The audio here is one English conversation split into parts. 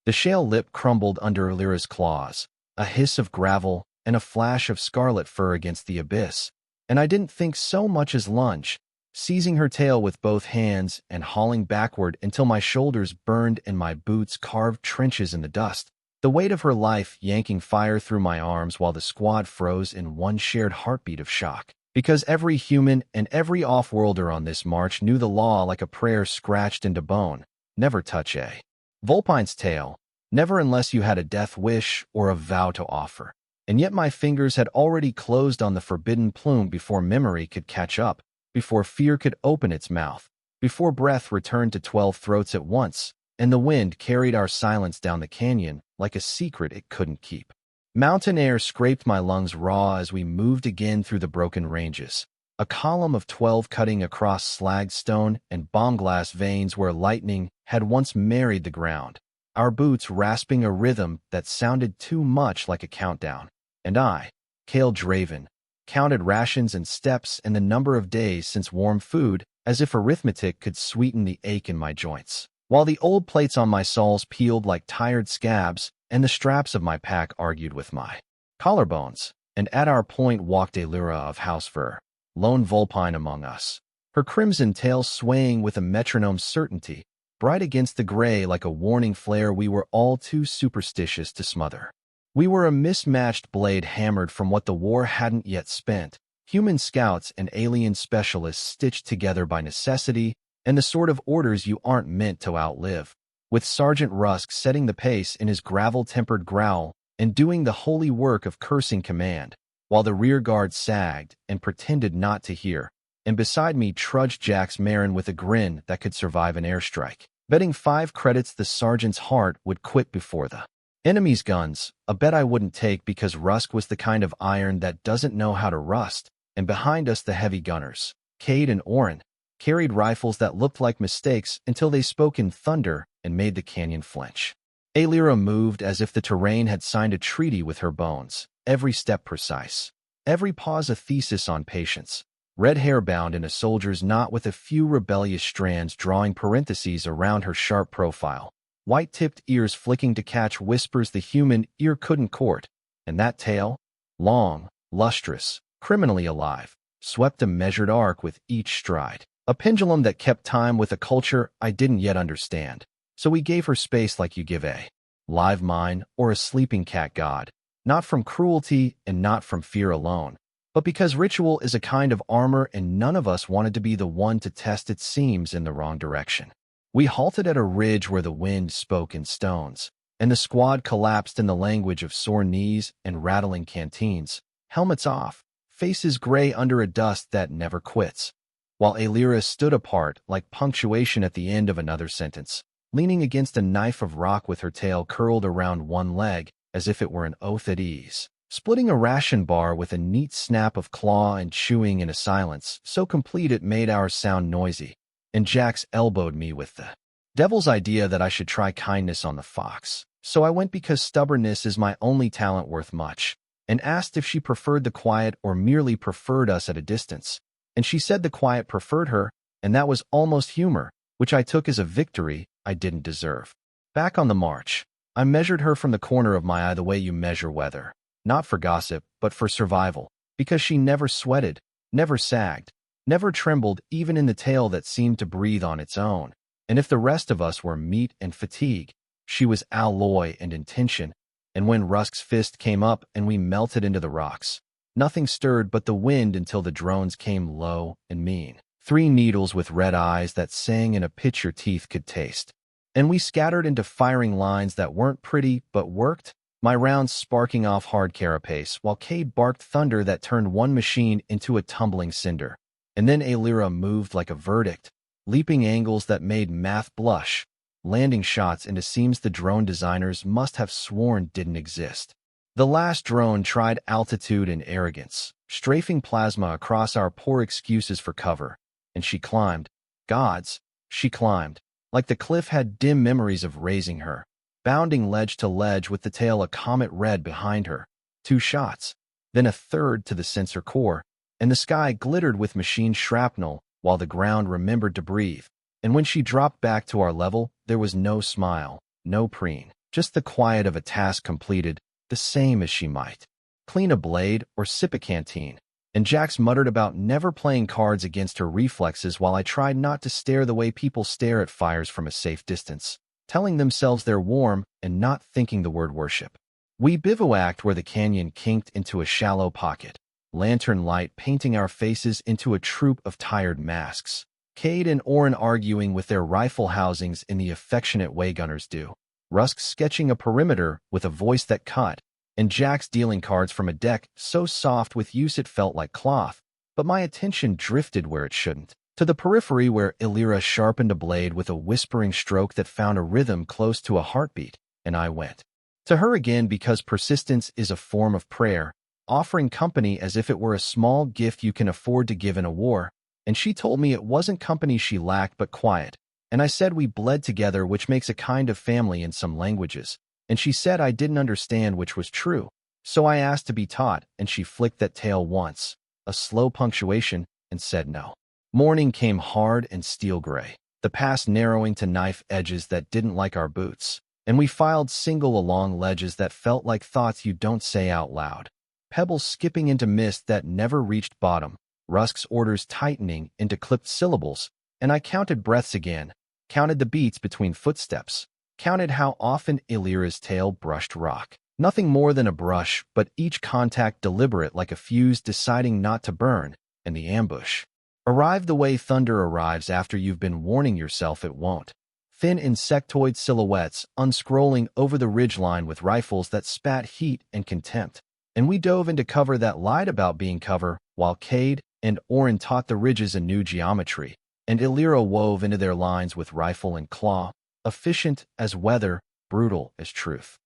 The shale lip crumbled under Lyra's claws, a hiss of gravel and a flash of scarlet fur against the abyss, and I didn't think so much as lunge, seizing her tail with both hands and hauling backward until my shoulders burned and my boots carved trenches in the dust. The weight of her life yanking fire through my arms while the squad froze in one shared heartbeat of shock. Because every human and every off-worlder on this march knew the law like a prayer scratched into bone. Never touch a Vulpine's tail. Never unless you had a death wish or a vow to offer. And yet my fingers had already closed on the forbidden plume before memory could catch up, before fear could open its mouth, before breath returned to 12 throats at once, and the wind carried our silence down the canyon like a secret it couldn't keep. Mountain air scraped my lungs raw as we moved again through the broken ranges, a column of 12 cutting across slag stone and bomb glass veins where lightning had once married the ground, our boots rasping a rhythm that sounded too much like a countdown. And I, Cale Draven, counted rations and steps and the number of days since warm food as if arithmetic could sweeten the ache in my joints, while the old plates on my soles peeled like tired scabs and the straps of my pack argued with my collarbones. And at our point walked a Lyra of house fur, lone Vulpine among us, her crimson tail swaying with a metronome's certainty, bright against the gray like a warning flare we were all too superstitious to smother. We were a mismatched blade hammered from what the war hadn't yet spent, human scouts and alien specialists stitched together by necessity, and the sort of orders you aren't meant to outlive, with Sergeant Rusk setting the pace in his gravel-tempered growl and doing the holy work of cursing command, while the rear guard sagged and pretended not to hear, and beside me trudged Jax Marin with a grin that could survive an airstrike, betting 5 credits the sergeant's heart would quit before the enemy's guns, a bet I wouldn't take because Rusk was the kind of iron that doesn't know how to rust, and behind us the heavy gunners, Cade and Orin, carried rifles that looked like mistakes until they spoke in thunder and made the canyon flinch. Lyra moved as if the terrain had signed a treaty with her bones, every step precise, every pause a thesis on patience, red hair bound in a soldier's knot with a few rebellious strands drawing parentheses around her sharp profile, white-tipped ears flicking to catch whispers the human ear couldn't court, and that tail, long, lustrous, criminally alive, swept a measured arc with each stride, a pendulum that kept time with a culture I didn't yet understand. So we gave her space like you give a live mine or a sleeping cat god, not from cruelty and not from fear alone, but because ritual is a kind of armor and none of us wanted to be the one to test its seams in the wrong direction. We halted at a ridge where the wind spoke in stones, and the squad collapsed in the language of sore knees and rattling canteens, helmets off, faces gray under a dust that never quits, while Lyra stood apart like punctuation at the end of another sentence, leaning against a knife of rock with her tail curled around one leg as if it were an oath at ease, splitting a ration bar with a neat snap of claw and chewing in a silence so complete it made ours sound noisy. And Jax elbowed me with the devil's idea that I should try kindness on the fox. So I went because stubbornness is my only talent worth much, and asked if she preferred the quiet or merely preferred us at a distance. And she said the quiet preferred her, and that was almost humor, which I took as a victory I didn't deserve. Back on the march, I measured her from the corner of my eye the way you measure weather, not for gossip, but for survival, because she never sweated, never sagged, never trembled even in the tail that seemed to breathe on its own. And if the rest of us were meat and fatigue, she was alloy and intention, and when Rusk's fist came up and we melted into the rocks, nothing stirred but the wind until the drones came low and mean. 3 needles with red eyes that sang in a pitch your teeth could taste. And we scattered into firing lines that weren't pretty but worked, my rounds sparking off hard carapace while Cade barked thunder that turned one machine into a tumbling cinder. And then Lyra moved like a verdict, leaping angles that made math blush, landing shots into seams the drone designers must have sworn didn't exist. The last drone tried altitude and arrogance, strafing plasma across our poor excuses for cover, and she climbed. Gods, she climbed, like the cliff had dim memories of raising her, bounding ledge to ledge with the tail a comet red behind her. 2 shots, then a third to the sensor core, and the sky glittered with machine shrapnel while the ground remembered to breathe. And when she dropped back to our level, there was no smile, no preen, just the quiet of a task completed, the same as she might clean a blade or sip a canteen. And Jax muttered about never playing cards against her reflexes while I tried not to stare the way people stare at fires from a safe distance, telling themselves they're warm and not thinking the word worship. We bivouacked where the canyon kinked into a shallow pocket, lantern light painting our faces into a troop of tired masks. Cade and Orin arguing with their rifle housings in the affectionate way gunners do. Rusk sketching a perimeter with a voice that cut, and Jax dealing cards from a deck so soft with use it felt like cloth, but my attention drifted where it shouldn't, to the periphery where Illyra sharpened a blade with a whispering stroke that found a rhythm close to a heartbeat, and I went to her again because persistence is a form of prayer, offering company as if it were a small gift you can afford to give in a war, and she told me it wasn't company she lacked but quiet, and I said we bled together, which makes a kind of family in some languages, and she said I didn't understand, which was true, so I asked to be taught, and she flicked that tail once, a slow punctuation, and said no. Morning came hard and steel gray, the pass narrowing to knife edges that didn't like our boots, and we filed single along ledges that felt like thoughts you don't say out loud. Pebbles skipping into mist that never reached bottom, Rusk's orders tightening into clipped syllables, and I counted breaths again, counted the beats between footsteps, counted how often Illyra's tail brushed rock. Nothing more than a brush, but each contact deliberate like a fuse deciding not to burn, and the ambush arrived the way thunder arrives after you've been warning yourself it won't. Thin insectoid silhouettes unscrolling over the ridgeline with rifles that spat heat and contempt, and we dove into cover that lied about being cover, while Cade and Orin taught the ridges a new geometry, and Illyra wove into their lines with rifle and claw, efficient as weather, brutal as truth.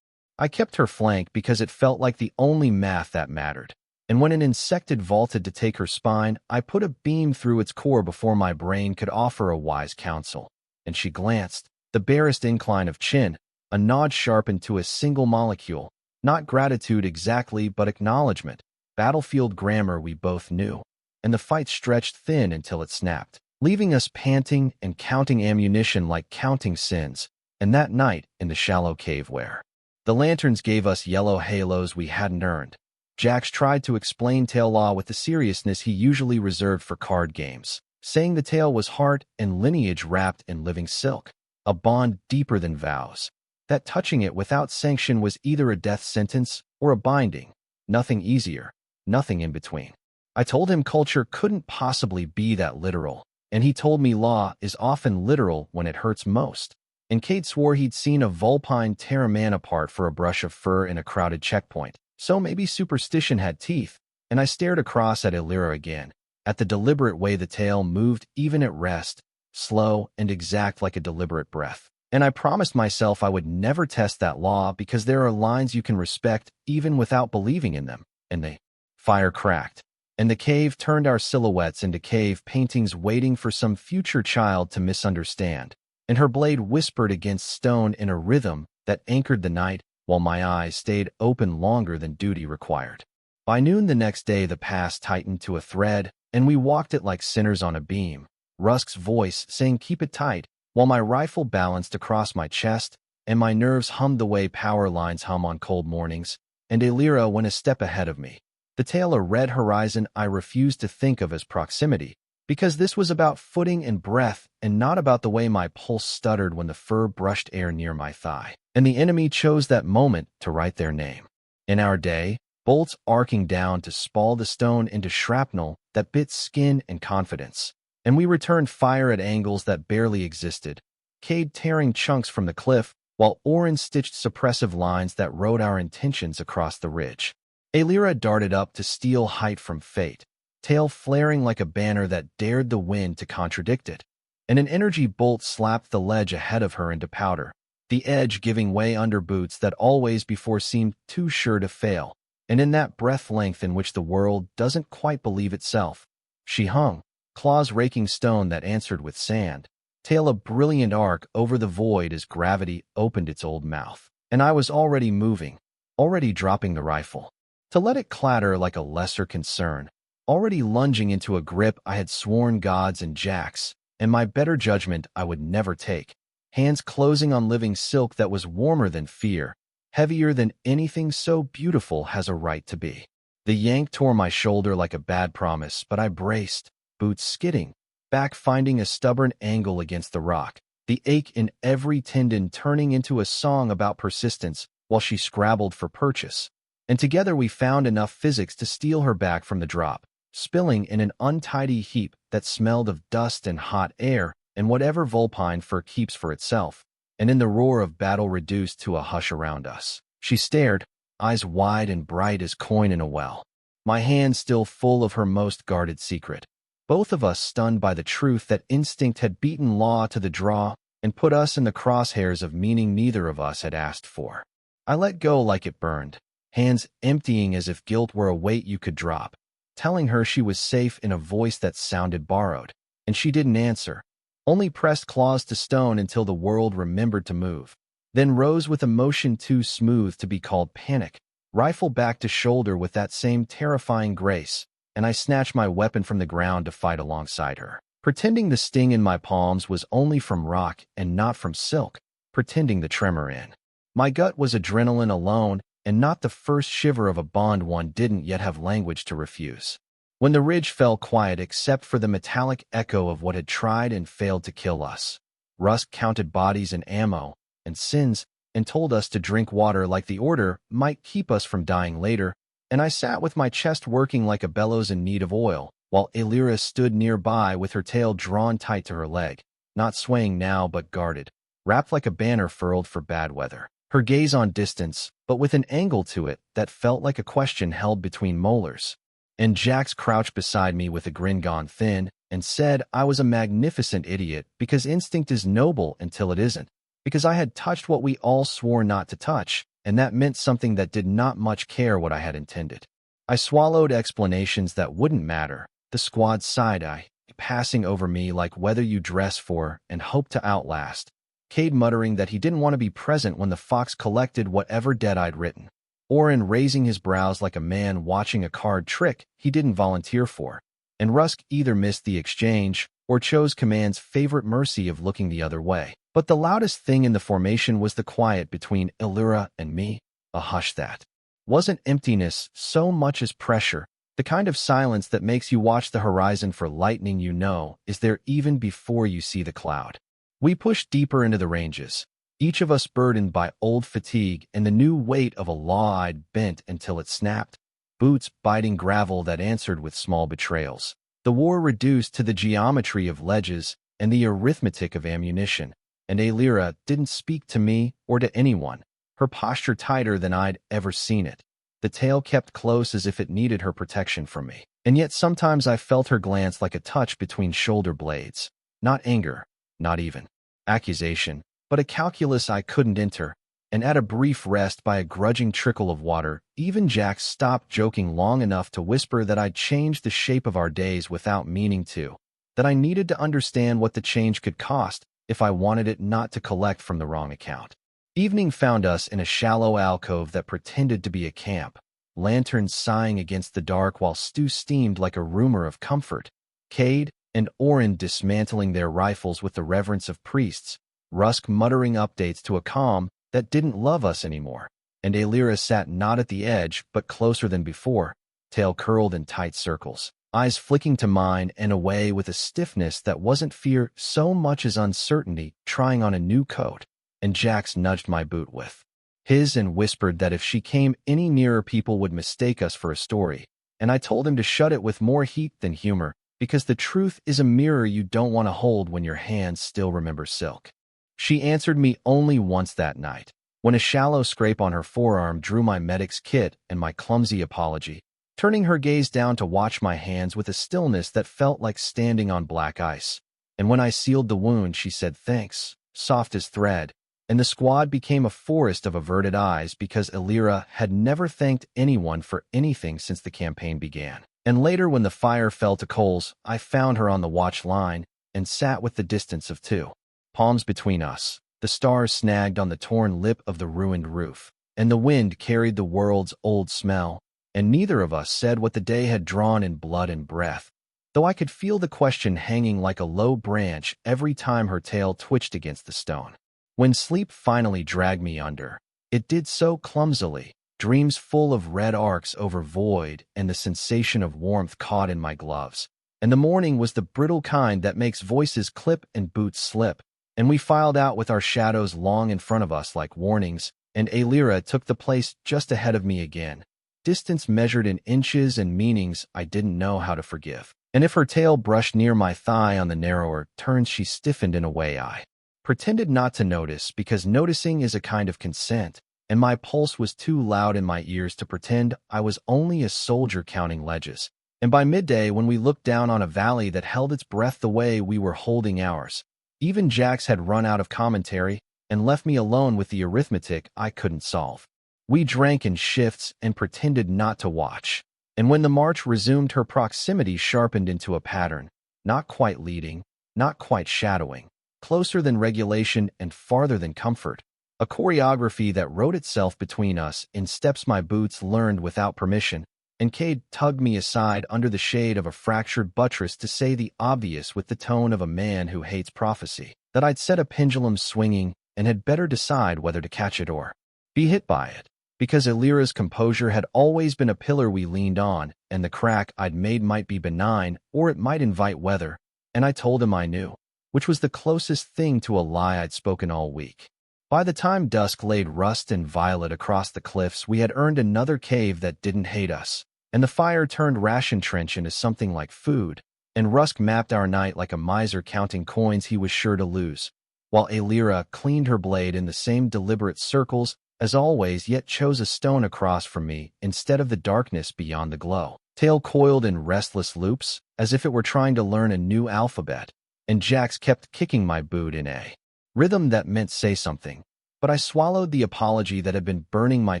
I kept her flank because it felt like the only math that mattered, and when an insectid vaulted to take her spine, I put a beam through its core before my brain could offer a wise counsel. And she glanced, the barest incline of chin, a nod sharpened to a single molecule, not gratitude exactly but acknowledgement, battlefield grammar we both knew, and the fight stretched thin until it snapped, leaving us panting and counting ammunition like counting sins, and that night in the shallow cave where the lanterns gave us yellow halos we hadn't earned, Jax tried to explain tail law with the seriousness he usually reserved for card games, saying the tail was heart and lineage wrapped in living silk, a bond deeper than vows, that touching it without sanction was either a death sentence or a binding, nothing easier, nothing in between. I told him culture couldn't possibly be that literal, and he told me law is often literal when it hurts most. And Cade swore he'd seen a Vulpine tear a man apart for a brush of fur in a crowded checkpoint, so maybe superstition had teeth, and I stared across at Illyra again, at the deliberate way the tail moved even at rest, slow and exact like a deliberate breath. And I promised myself I would never test that law because there are lines you can respect even without believing in them, and the fire cracked, and the cave turned our silhouettes into cave paintings waiting for some future child to misunderstand, and her blade whispered against stone in a rhythm that anchored the night while my eyes stayed open longer than duty required. By noon the next day the pass tightened to a thread, and we walked it like sinners on a beam, Rusk's voice saying keep it tight, while my rifle balanced across my chest, and my nerves hummed the way power lines hum on cold mornings, and Illyra went a step ahead of me. The tail a red horizon I refused to think of as proximity, because this was about footing and breath and not about the way my pulse stuttered when the fur brushed air near my thigh, and the enemy chose that moment to write their name. In our day, bolts arcing down to spall the stone into shrapnel that bit skin and confidence, and we returned fire at angles that barely existed, Cade tearing chunks from the cliff, while Orin stitched suppressive lines that wrote our intentions across the ridge. Illyra darted up to steal height from fate, tail flaring like a banner that dared the wind to contradict it, and an energy bolt slapped the ledge ahead of her into powder, the edge giving way under boots that always before seemed too sure to fail, and in that breath length in which the world doesn't quite believe itself, she hung, claws raking stone that answered with sand, tail a brilliant arc over the void as gravity opened its old mouth, and I was already moving, already dropping the rifle, to let it clatter like a lesser concern, already lunging into a grip I had sworn gods and Jax, and my better judgment I would never take, hands closing on living silk that was warmer than fear, heavier than anything so beautiful has a right to be. The yank tore my shoulder like a bad promise, but I braced, boots skidding, back finding a stubborn angle against the rock, the ache in every tendon turning into a song about persistence while she scrabbled for purchase. And together we found enough physics to steal her back from the drop, spilling in an untidy heap that smelled of dust and hot air and whatever Vulpine fur keeps for itself, and in the roar of battle reduced to a hush around us. She stared, eyes wide and bright as coin in a well, my hand still full of her most guarded secret. Both of us stunned by the truth that instinct had beaten law to the draw and put us in the crosshairs of meaning neither of us had asked for. I let go like it burned, hands emptying as if guilt were a weight you could drop, telling her she was safe in a voice that sounded borrowed, and she didn't answer, only pressed claws to stone until the world remembered to move, then rose with a motion too smooth to be called panic, rifle back to shoulder with that same terrifying grace, and I snatched my weapon from the ground to fight alongside her, pretending the sting in my palms was only from rock and not from silk, pretending the tremor in my gut was adrenaline alone and not the first shiver of a bond one didn't yet have language to refuse. When the ridge fell quiet except for the metallic echo of what had tried and failed to kill us, Rusk counted bodies and ammo and sins and told us to drink water like the order might keep us from dying later, and I sat with my chest working like a bellows in need of oil, while Elira stood nearby with her tail drawn tight to her leg, not swaying now but guarded, wrapped like a banner furled for bad weather. Her gaze on distance, but with an angle to it that felt like a question held between molars. And Jax crouched beside me with a grin gone thin and said I was a magnificent idiot because instinct is noble until it isn't, because I had touched what we all swore not to touch, and that meant something that did not much care what I had intended. I swallowed explanations that wouldn't matter, the squad's side-eye passing over me like whether you dress for and hope to outlast, Cade muttering that he didn't want to be present when the fox collected whatever debt I'd written, Orin raising his brows like a man watching a card trick he didn't volunteer for, and Rusk either missed the exchange or chose Command's favorite mercy of looking the other way. But the loudest thing in the formation was the quiet between Elira and me, a hush that wasn't emptiness so much as pressure, the kind of silence that makes you watch the horizon for lightning you know is there even before you see the cloud. We pushed deeper into the ranges, each of us burdened by old fatigue and the new weight of a law I'd bent until it snapped, boots biting gravel that answered with small betrayals. The war reduced to the geometry of ledges and the arithmetic of ammunition, and Elira didn't speak to me or to anyone, her posture tighter than I'd ever seen it. The tail kept close as if it needed her protection from me, and yet sometimes I felt her glance like a touch between shoulder blades, not anger, not even accusation, but a calculus I couldn't enter, and at a brief rest by a grudging trickle of water, even Jack stopped joking long enough to whisper that I'd changed the shape of our days without meaning to, that I needed to understand what the change could cost if I wanted it not to collect from the wrong account. Evening found us in a shallow alcove that pretended to be a camp, lanterns sighing against the dark while stew steamed like a rumor of comfort, Cade and Orin dismantling their rifles with the reverence of priests, Rusk muttering updates to a calm that didn't love us anymore, and Elira sat not at the edge but closer than before, tail curled in tight circles, eyes flicking to mine and away with a stiffness that wasn't fear so much as uncertainty trying on a new coat, and Jax nudged my boot with his and whispered that if she came any nearer people would mistake us for a story, and I told him to shut it with more heat than humor, because the truth is a mirror you don't want to hold when your hands still remember silk. She answered me only once that night, when a shallow scrape on her forearm drew my medic's kit and my clumsy apology, turning her gaze down to watch my hands with a stillness that felt like standing on black ice. And when I sealed the wound, she said thanks, soft as thread, and the squad became a forest of averted eyes because Elira had never thanked anyone for anything since the campaign began. And later, when the fire fell to coals, I found her on the watch line and sat with the distance of 2 palms between us, the stars snagged on the torn lip of the ruined roof, and the wind carried the world's old smell, and neither of us said what the day had drawn in blood and breath, though I could feel the question hanging like a low branch every time her tail twitched against the stone. When sleep finally dragged me under, it did so clumsily, dreams full of red arcs over void and the sensation of warmth caught in my gloves. And the morning was the brittle kind that makes voices clip and boots slip, and we filed out with our shadows long in front of us like warnings, and Alira took the place just ahead of me again. Distance measured in inches and meanings I didn't know how to forgive. And if her tail brushed near my thigh on the narrower turns, she stiffened in a way I pretended not to notice, because noticing is a kind of consent, and my pulse was too loud in my ears to pretend I was only a soldier counting ledges. And by midday, when we looked down on a valley that held its breath the way we were holding ours, even Jax had run out of commentary and left me alone with the arithmetic I couldn't solve. We drank in shifts and pretended not to watch, and when the march resumed, her proximity sharpened into a pattern, not quite leading, not quite shadowing, closer than regulation and farther than comfort, a choreography that wrote itself between us in steps my boots learned without permission, and Cade tugged me aside under the shade of a fractured buttress to say the obvious with the tone of a man who hates prophecy, that I'd set a pendulum swinging and had better decide whether to catch it or be hit by it, because Alira's composure had always been a pillar we leaned on, and the crack I'd made might be benign or it might invite weather, and I told him I knew, which was the closest thing to a lie I'd spoken all week. By the time dusk laid rust and violet across the cliffs, we had earned another cave that didn't hate us, and the fire turned ration trench into something like food, and Rusk mapped our night like a miser counting coins he was sure to lose, while Alira cleaned her blade in the same deliberate circles as always, yet chose a stone across from me instead of the darkness beyond the glow. Tail coiled in restless loops, as if it were trying to learn a new alphabet, and Jax kept kicking my boot in a rhythm that meant say something, but I swallowed the apology that had been burning my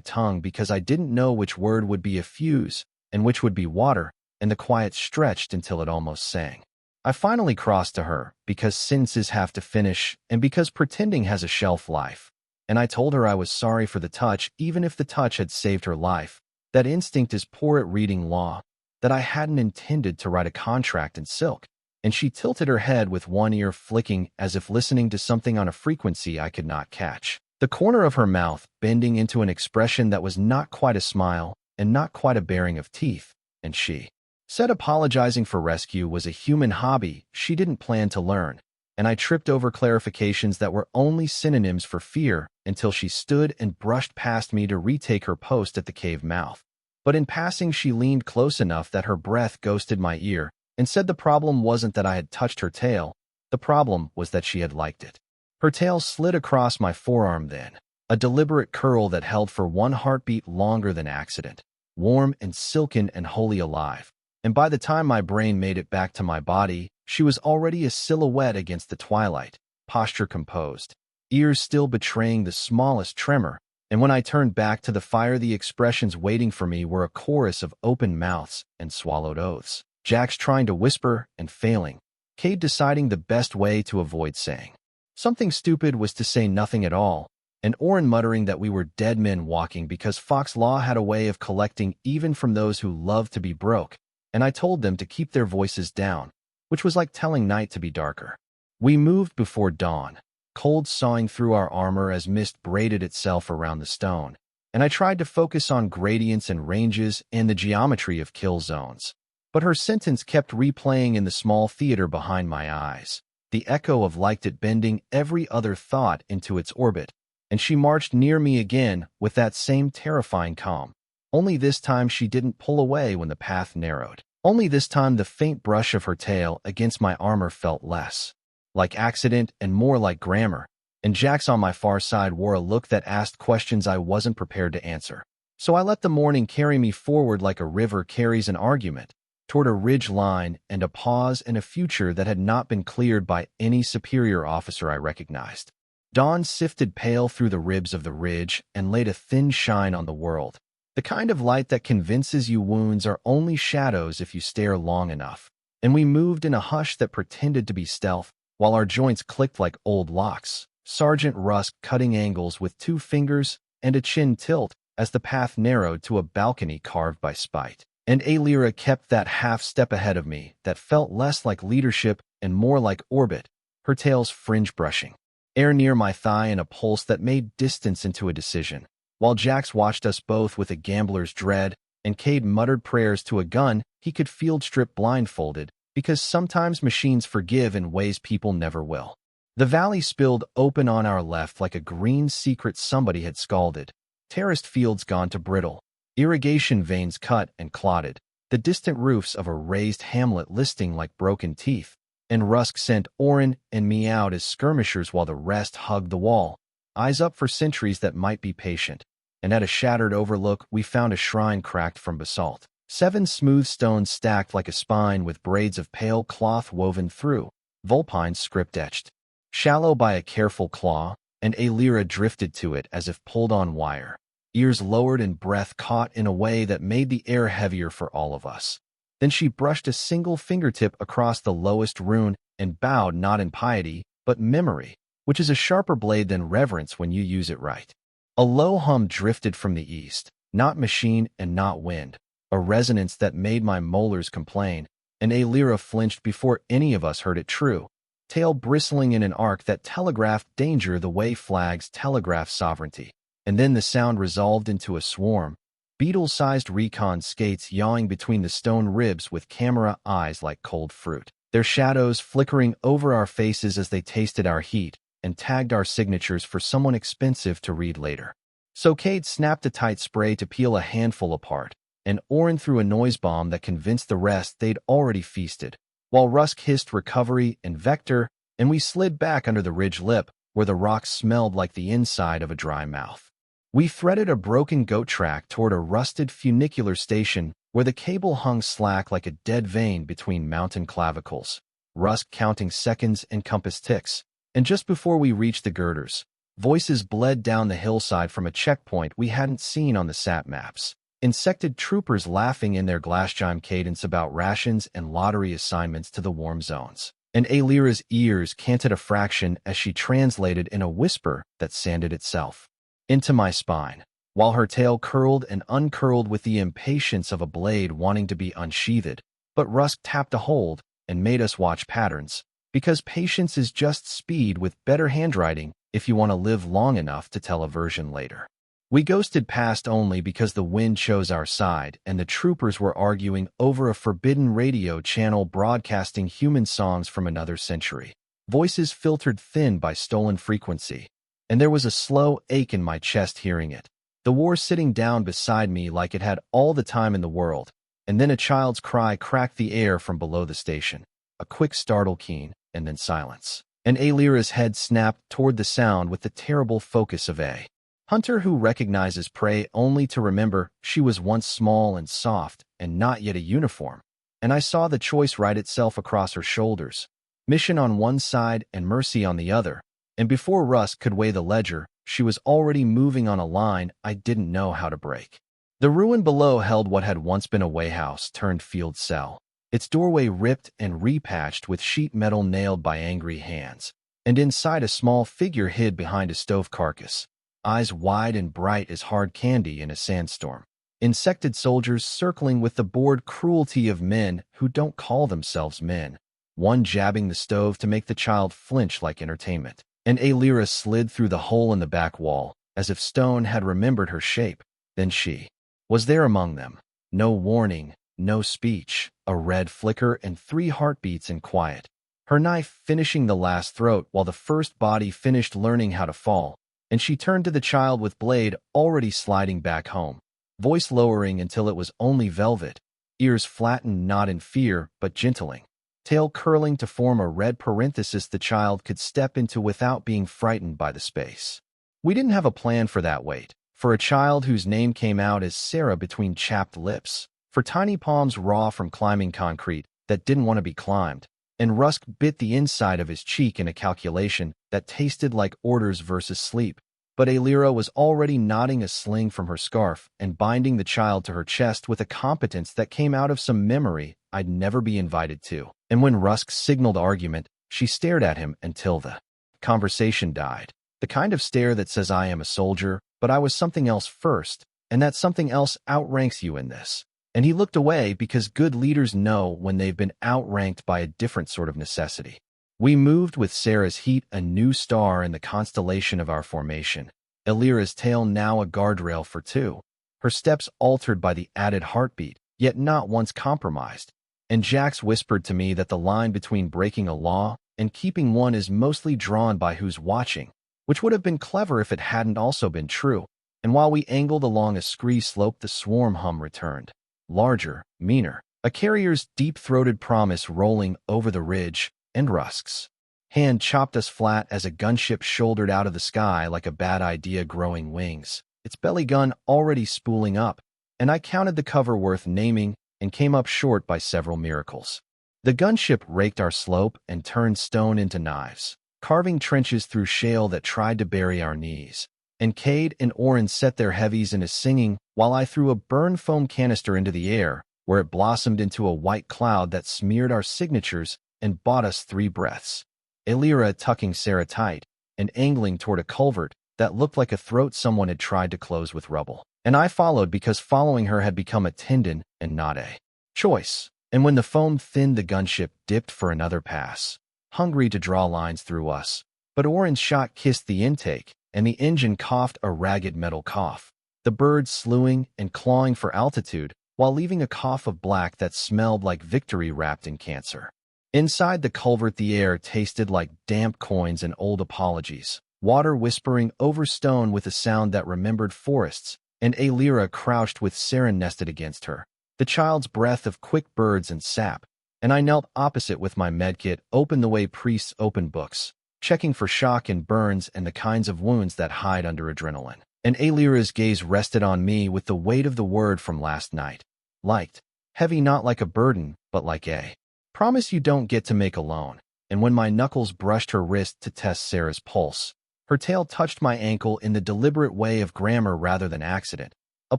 tongue because I didn't know which word would be a fuse and which would be water, and the quiet stretched until it almost sang. I finally crossed to her, because sentences have to finish, and because pretending has a shelf life, and I told her I was sorry for the touch, even if the touch had saved her life, that instinct is poor at reading law, that I hadn't intended to write a contract in silk, and she tilted her head with one ear flicking as if listening to something on a frequency I could not catch, the corner of her mouth bending into an expression that was not quite a smile and not quite a baring of teeth, and she said apologizing for rescue was a human hobby she didn't plan to learn, and I tripped over clarifications that were only synonyms for fear until she stood and brushed past me to retake her post at the cave mouth. But in passing, she leaned close enough that her breath ghosted my ear and said the problem wasn't that I had touched her tail, the problem was that she had liked it. Her tail slid across my forearm then, a deliberate curl that held for one heartbeat longer than accident, warm and silken and wholly alive. And by the time my brain made it back to my body, she was already a silhouette against the twilight, posture composed, ears still betraying the smallest tremor, and when I turned back to the fire, the expressions waiting for me were a chorus of open mouths and swallowed oaths. Jax trying to whisper and failing, Cade deciding the best way to avoid saying something stupid was to say nothing at all, and Oren muttering that we were dead men walking because Fox Law had a way of collecting even from those who loved to be broke, and I told them to keep their voices down, which was like telling night to be darker. We moved before dawn, cold sawing through our armor as mist braided itself around the stone, and I tried to focus on gradients and ranges and the geometry of kill zones. But her sentence kept replaying in the small theater behind my eyes, the echo of liked it bending every other thought into its orbit, and she marched near me again with that same terrifying calm. Only this time she didn't pull away when the path narrowed. Only this time the faint brush of her tail against my armor felt less like accident and more like grammar, and Jax on my far side wore a look that asked questions I wasn't prepared to answer. So I let the morning carry me forward like a river carries an argument, toward a ridge line and a pause and a future that had not been cleared by any superior officer I recognized. Dawn sifted pale through the ribs of the ridge and laid a thin shine on the world, the kind of light that convinces you wounds are only shadows if you stare long enough. And we moved in a hush that pretended to be stealth, while our joints clicked like old locks, Sergeant Rusk cutting angles with 2 fingers and a chin tilt as the path narrowed to a balcony carved by spite. And Alira kept that half step ahead of me that felt less like leadership and more like orbit, her tail's fringe brushing air near my thigh and a pulse that made distance into a decision. While Jax watched us both with a gambler's dread, and Cade muttered prayers to a gun he could field strip blindfolded, because sometimes machines forgive in ways people never will. The valley spilled open on our left like a green secret somebody had scalded. Terraced fields gone to brittle. Irrigation veins cut and clotted. The distant roofs of a raised hamlet listing like broken teeth. And Rusk sent Orin and me out as skirmishers while the rest hugged the wall, eyes up for sentries that might be patient. And at a shattered overlook, we found a shrine cracked from basalt. 7 smooth stones stacked like a spine with braids of pale cloth woven through, Vulpine script etched. Shallow by a careful claw, and Aelira drifted to it as if pulled on wire. Ears lowered and breath caught in a way that made the air heavier for all of us. Then she brushed a single fingertip across the lowest rune and bowed not in piety, but memory, which is a sharper blade than reverence when you use it right. A low hum drifted from the east, not machine and not wind, a resonance that made my molars complain, and Aelira flinched before any of us heard it true, tail bristling in an arc that telegraphed danger the way flags telegraph sovereignty. And then the sound resolved into a swarm, beetle-sized recon skates yawing between the stone ribs with camera eyes like cold fruit, their shadows flickering over our faces as they tasted our heat and tagged our signatures for someone expensive to read later. So Cade snapped a tight spray to peel a handful apart, and Orin threw a noise bomb that convinced the rest they'd already feasted, while Rusk hissed recovery and vector, and we slid back under the ridge lip where the rocks smelled like the inside of a dry mouth. We threaded a broken goat track toward a rusted funicular station where the cable hung slack like a dead vein between mountain clavicles, Rusk counting seconds and compass ticks. And just before we reached the girders, voices bled down the hillside from a checkpoint we hadn't seen on the sat maps. Insected troopers laughing in their glassjime cadence about rations and lottery assignments to the warm zones. And Aelira's ears canted a fraction as she translated in a whisper that sanded itself into my spine, while her tail curled and uncurled with the impatience of a blade wanting to be unsheathed. But Rusk tapped a hold and made us watch patterns, because patience is just speed with better handwriting if you want to live long enough to tell a version later. We ghosted past only because the wind chose our side and the troopers were arguing over a forbidden radio channel broadcasting human songs from another century, voices filtered thin by stolen frequency. And there was a slow ache in my chest hearing it. The war sitting down beside me like it had all the time in the world, and then a child's cry cracked the air from below the station. A quick startle keen, and then silence. And Aelira's head snapped toward the sound with the terrible focus of a hunter who recognizes prey only to remember she was once small and soft and not yet a uniform. And I saw the choice write itself across her shoulders. Mission on one side and mercy on the other. And before Rusk could weigh the ledger, she was already moving on a line I didn't know how to break. The ruin below held what had once been a wayhouse turned field cell, its doorway ripped and repatched with sheet metal nailed by angry hands, and inside a small figure hid behind a stove carcass, eyes wide and bright as hard candy in a sandstorm. Insected soldiers circling with the bored cruelty of men who don't call themselves men, one jabbing the stove to make the child flinch like entertainment. And Aelira slid through the hole in the back wall, as if stone had remembered her shape. Then she was there among them. No warning, no speech, a red flicker and 3 heartbeats in quiet. Her knife finishing the last throat while the first body finished learning how to fall, and she turned to the child with blade already sliding back home, voice lowering until it was only velvet, ears flattened not in fear but gentling. Tail curling to form a red parenthesis the child could step into without being frightened by the space. We didn't have a plan for that wait, for a child whose name came out as Sarah between chapped lips, for tiny palms raw from climbing concrete that didn't want to be climbed, and Rusk bit the inside of his cheek in a calculation that tasted like orders versus sleep. But Aelira was already knotting a sling from her scarf and binding the child to her chest with a competence that came out of some memory I'd never be invited to. And when Rusk signaled argument, she stared at him until the conversation died. The kind of stare that says I am a soldier, but I was something else first, and that something else outranks you in this. And he looked away because good leaders know when they've been outranked by a different sort of necessity. We moved with Sarah's heat, a new star in the constellation of our formation. Elira's tail now a guardrail for two. Her steps altered by the added heartbeat, yet not once compromised. And Jax whispered to me that the line between breaking a law and keeping one is mostly drawn by who's watching, which would have been clever if it hadn't also been true. And while we angled along a scree slope, the swarm hum returned. Larger, meaner. A carrier's deep-throated promise rolling over the ridge, and Rusk's hand chopped us flat as a gunship shouldered out of the sky like a bad idea growing wings, its belly gun already spooling up, and I counted the cover worth naming and came up short by several miracles. The gunship raked our slope and turned stone into knives, carving trenches through shale that tried to bury our knees. And Cade and Oren set their heavies into singing while I threw a burn foam canister into the air, where it blossomed into a white cloud that smeared our signatures and bought us 3 breaths. Elira tucking Sarah tight and angling toward a culvert that looked like a throat someone had tried to close with rubble. And I followed because following her had become a tendon and not a choice. And when the foam thinned, the gunship dipped for another pass, hungry to draw lines through us. But Oren's shot kissed the intake, and the engine coughed a ragged metal cough, the birds slewing and clawing for altitude, while leaving a cough of black that smelled like victory wrapped in cancer. Inside the culvert, the air tasted like damp coins and old apologies, water whispering over stone with a sound that remembered forests, and Elira crouched with Sarah nested against her, the child's breath of quick birds and sap, and I knelt opposite with my medkit open the way priests open books, checking for shock and burns and the kinds of wounds that hide under adrenaline. And Elira's gaze rested on me with the weight of the word from last night. Light. Heavy, not like a burden, but like a promise you don't get to make alone. And when my knuckles brushed her wrist to test Sarah's pulse, her tail touched my ankle in the deliberate way of grammar rather than accident, a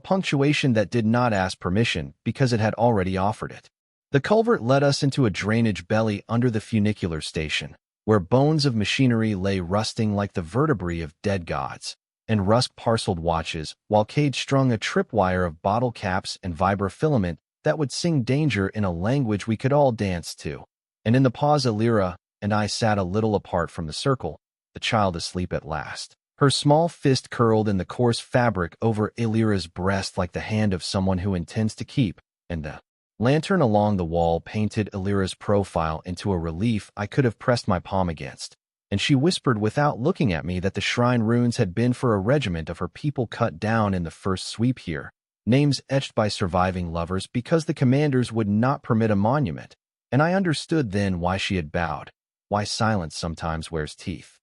punctuation that did not ask permission because it had already offered it. The culvert led us into a drainage belly under the funicular station, where bones of machinery lay rusting like the vertebrae of dead gods, and Rusk parceled watches, while Cade strung a tripwire of bottle caps and vibrafilament that would sing danger in a language we could all dance to. And in the pause, Elira and I sat a little apart from the circle, the child asleep at last, her small fist curled in the coarse fabric over Elira's breast like the hand of someone who intends to keep, and the lantern along the wall painted Elira's profile into a relief I could have pressed my palm against. And she whispered without looking at me that the shrine runes had been for a regiment of her people cut down in the first sweep here, names etched by surviving lovers because the commanders would not permit a monument, and I understood then why she had bowed, why silence sometimes wears teeth.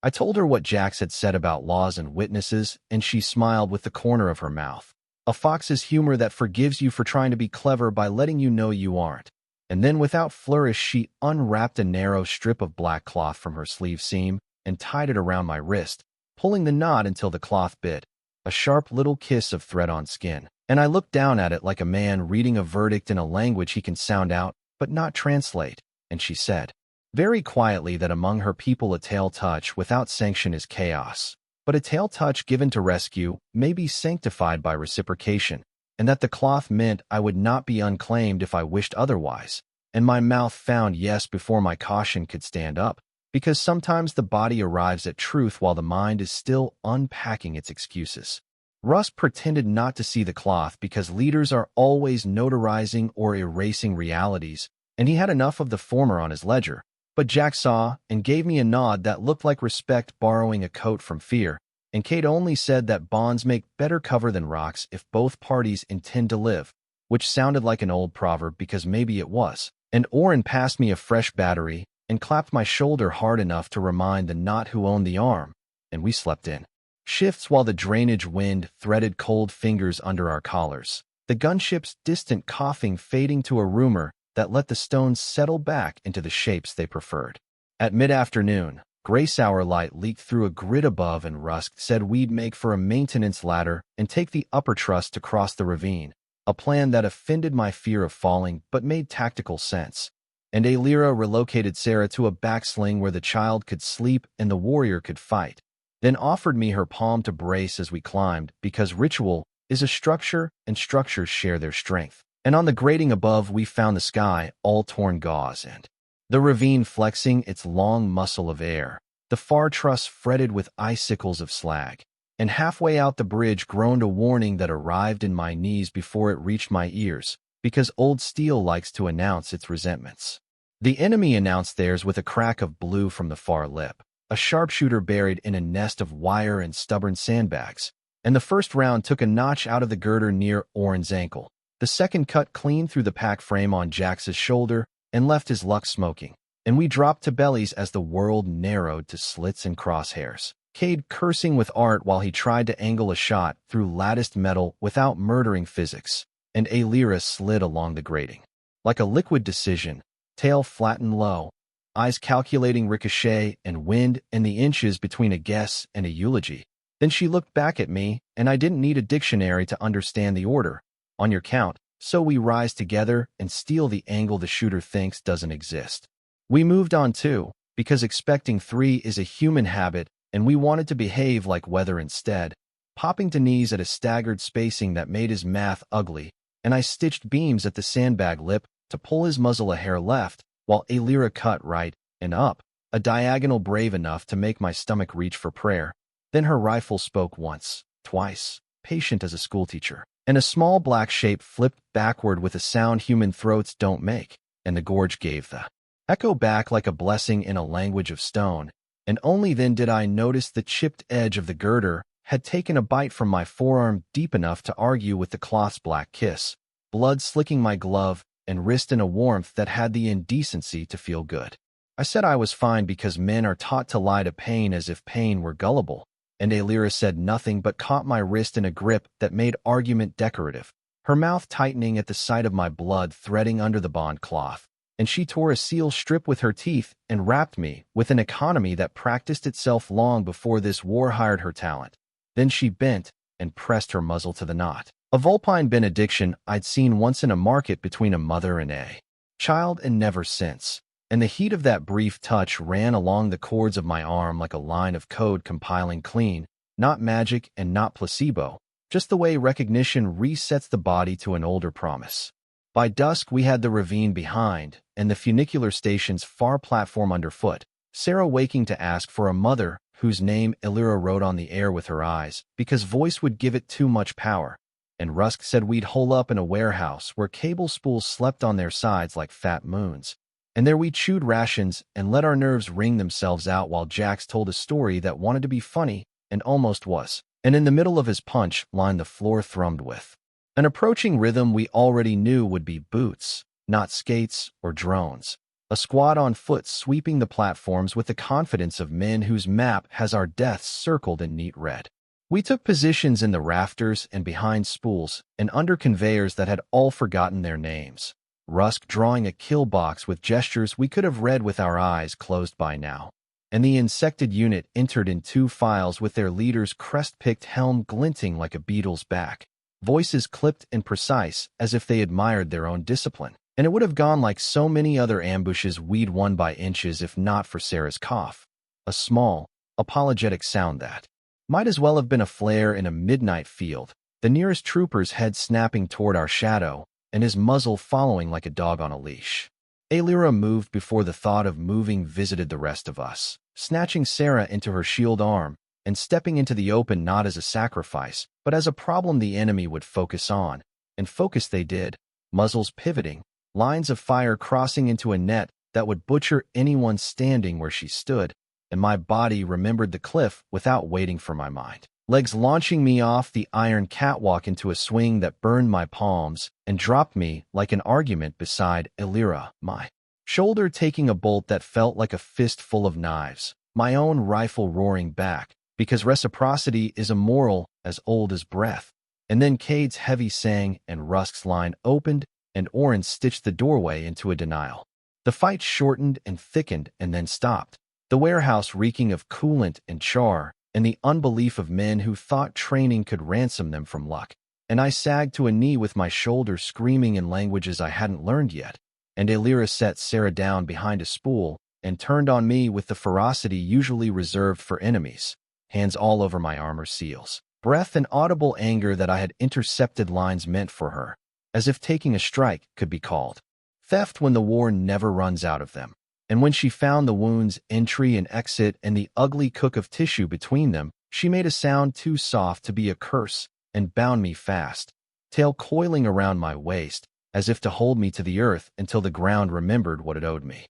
I told her what Jax had said about laws and witnesses, and she smiled with the corner of her mouth, a fox's humor that forgives you for trying to be clever by letting you know you aren't. And then without flourish she unwrapped a narrow strip of black cloth from her sleeve seam and tied it around my wrist, pulling the knot until the cloth bit, a sharp little kiss of thread on skin. And I looked down at it like a man reading a verdict in a language he can sound out but not translate, and she said, very quietly, that among her people a tail touch without sanction is chaos, but a tail touch given to rescue may be sanctified by reciprocation, and that the cloth meant I would not be unclaimed if I wished otherwise, and my mouth found yes before my caution could stand up, because sometimes the body arrives at truth while the mind is still unpacking its excuses. Rusk pretended not to see the cloth because leaders are always notarizing or erasing realities, and he had enough of the former on his ledger, but Jack saw and gave me a nod that looked like respect borrowing a coat from fear, and Kate only said that bonds make better cover than rocks if both parties intend to live, which sounded like an old proverb because maybe it was. And Oren passed me a fresh battery and clapped my shoulder hard enough to remind the knot who owned the arm, and we slept in shifts while the drainage wind threaded cold fingers under our collars, the gunship's distant coughing fading to a rumor that let the stones settle back into the shapes they preferred. At mid-afternoon, Grace hour light leaked through a grid above, and Rusk said we'd make for a maintenance ladder and take the upper truss to cross the ravine, a plan that offended my fear of falling but made tactical sense. And Elira relocated Sarah to a backsling where the child could sleep and the warrior could fight, then offered me her palm to brace as we climbed, because ritual is a structure and structures share their strength. And on the grating above we found the sky, all torn gauze, and the ravine flexing its long muscle of air, the far truss fretted with icicles of slag, and halfway out the bridge groaned a warning that arrived in my knees before it reached my ears, because old steel likes to announce its resentments. The enemy announced theirs with a crack of blue from the far lip, a sharpshooter buried in a nest of wire and stubborn sandbags, and the first round took a notch out of the girder near Oren's ankle. The second cut clean through the pack frame on Jax's shoulder and left his luck smoking, and we dropped to bellies as the world narrowed to slits and crosshairs. Cade cursing with art while he tried to angle a shot through latticed metal without murdering physics, and Alira slid along the grating. Like a liquid decision, tail flattened low, eyes calculating ricochet and wind and the inches between a guess and a eulogy. Then she looked back at me, and I didn't need a dictionary to understand the order. On your count, so we rise together and steal the angle the shooter thinks doesn't exist. We moved on too, because expecting 3 is a human habit, and we wanted to behave like weather instead, popping to knees at a staggered spacing that made his math ugly, and I stitched beams at the sandbag lip to pull his muzzle a hair left, while Alira cut right and up, a diagonal brave enough to make my stomach reach for prayer. Then her rifle spoke once, twice, patient as a schoolteacher, and a small black shape flipped backward with a sound human throats don't make, and the gorge gave the echo back like a blessing in a language of stone, and only then did I notice the chipped edge of the girder had taken a bite from my forearm deep enough to argue with the cloth's black kiss, blood slicking my glove and wrist in a warmth that had the indecency to feel good. I said I was fine because men are taught to lie to pain as if pain were gullible, and Alira said nothing but caught my wrist in a grip that made argument decorative, her mouth tightening at the sight of my blood threading under the bond cloth, and she tore a seal strip with her teeth and wrapped me with an economy that practiced itself long before this war hired her talent. Then she bent and pressed her muzzle to the knot. A Vulpine benediction I'd seen once in a market between a mother and a child and never since, and the heat of that brief touch ran along the cords of my arm like a line of code compiling clean, not magic and not placebo, just the way recognition resets the body to an older promise. By dusk we had the ravine behind, and the funicular station's far platform underfoot, Sarah waking to ask for a mother whose name Alira wrote on the air with her eyes, because voice would give it too much power, and Rusk said we'd hole up in a warehouse where cable spools slept on their sides like fat moons, and there we chewed rations and let our nerves wring themselves out while Jax told a story that wanted to be funny and almost was, and in the middle of his punch line the floor thrummed with an approaching rhythm we already knew would be boots, not skates or drones. A squad on foot sweeping the platforms with the confidence of men whose map has our deaths circled in neat red. We took positions in the rafters and behind spools and under conveyors that had all forgotten their names, Rusk drawing a kill box with gestures we could have read with our eyes closed by now, and the insected unit entered in 2 files with their leader's crest-picked helm glinting like a beetle's back, voices clipped and precise as if they admired their own discipline. And it would have gone like so many other ambushes we'd won by inches if not for Sarah's cough, a small, apologetic sound that might as well have been a flare in a midnight field, the nearest trooper's head snapping toward our shadow, and his muzzle following like a dog on a leash. Alira moved before the thought of moving visited the rest of us, snatching Sarah into her shield arm, and stepping into the open not as a sacrifice, but as a problem the enemy would focus on, and focus they did, muzzles pivoting, lines of fire crossing into a net that would butcher anyone standing where she stood, and my body remembered the cliff without waiting for my mind. Legs launching me off the iron catwalk into a swing that burned my palms and dropped me like an argument beside Alira, my shoulder taking a bolt that felt like a fist full of knives, my own rifle roaring back, because reciprocity is immoral as old as breath. And then Cade's heavy sang and Rusk's line opened, and Oren stitched the doorway into a denial. The fight shortened and thickened and then stopped, the warehouse reeking of coolant and char, and the unbelief of men who thought training could ransom them from luck. And I sagged to a knee with my shoulder screaming in languages I hadn't learned yet, and Alira set Sarah down behind a spool and turned on me with the ferocity usually reserved for enemies, hands all over my armor seals, breath and audible anger that I had intercepted lines meant for her, as if taking a strike could be called theft when the war never runs out of them. And when she found the wound's entry and exit and the ugly cook of tissue between them, she made a sound too soft to be a curse and bound me fast, tail coiling around my waist, as if to hold me to the earth until the ground remembered what it owed me.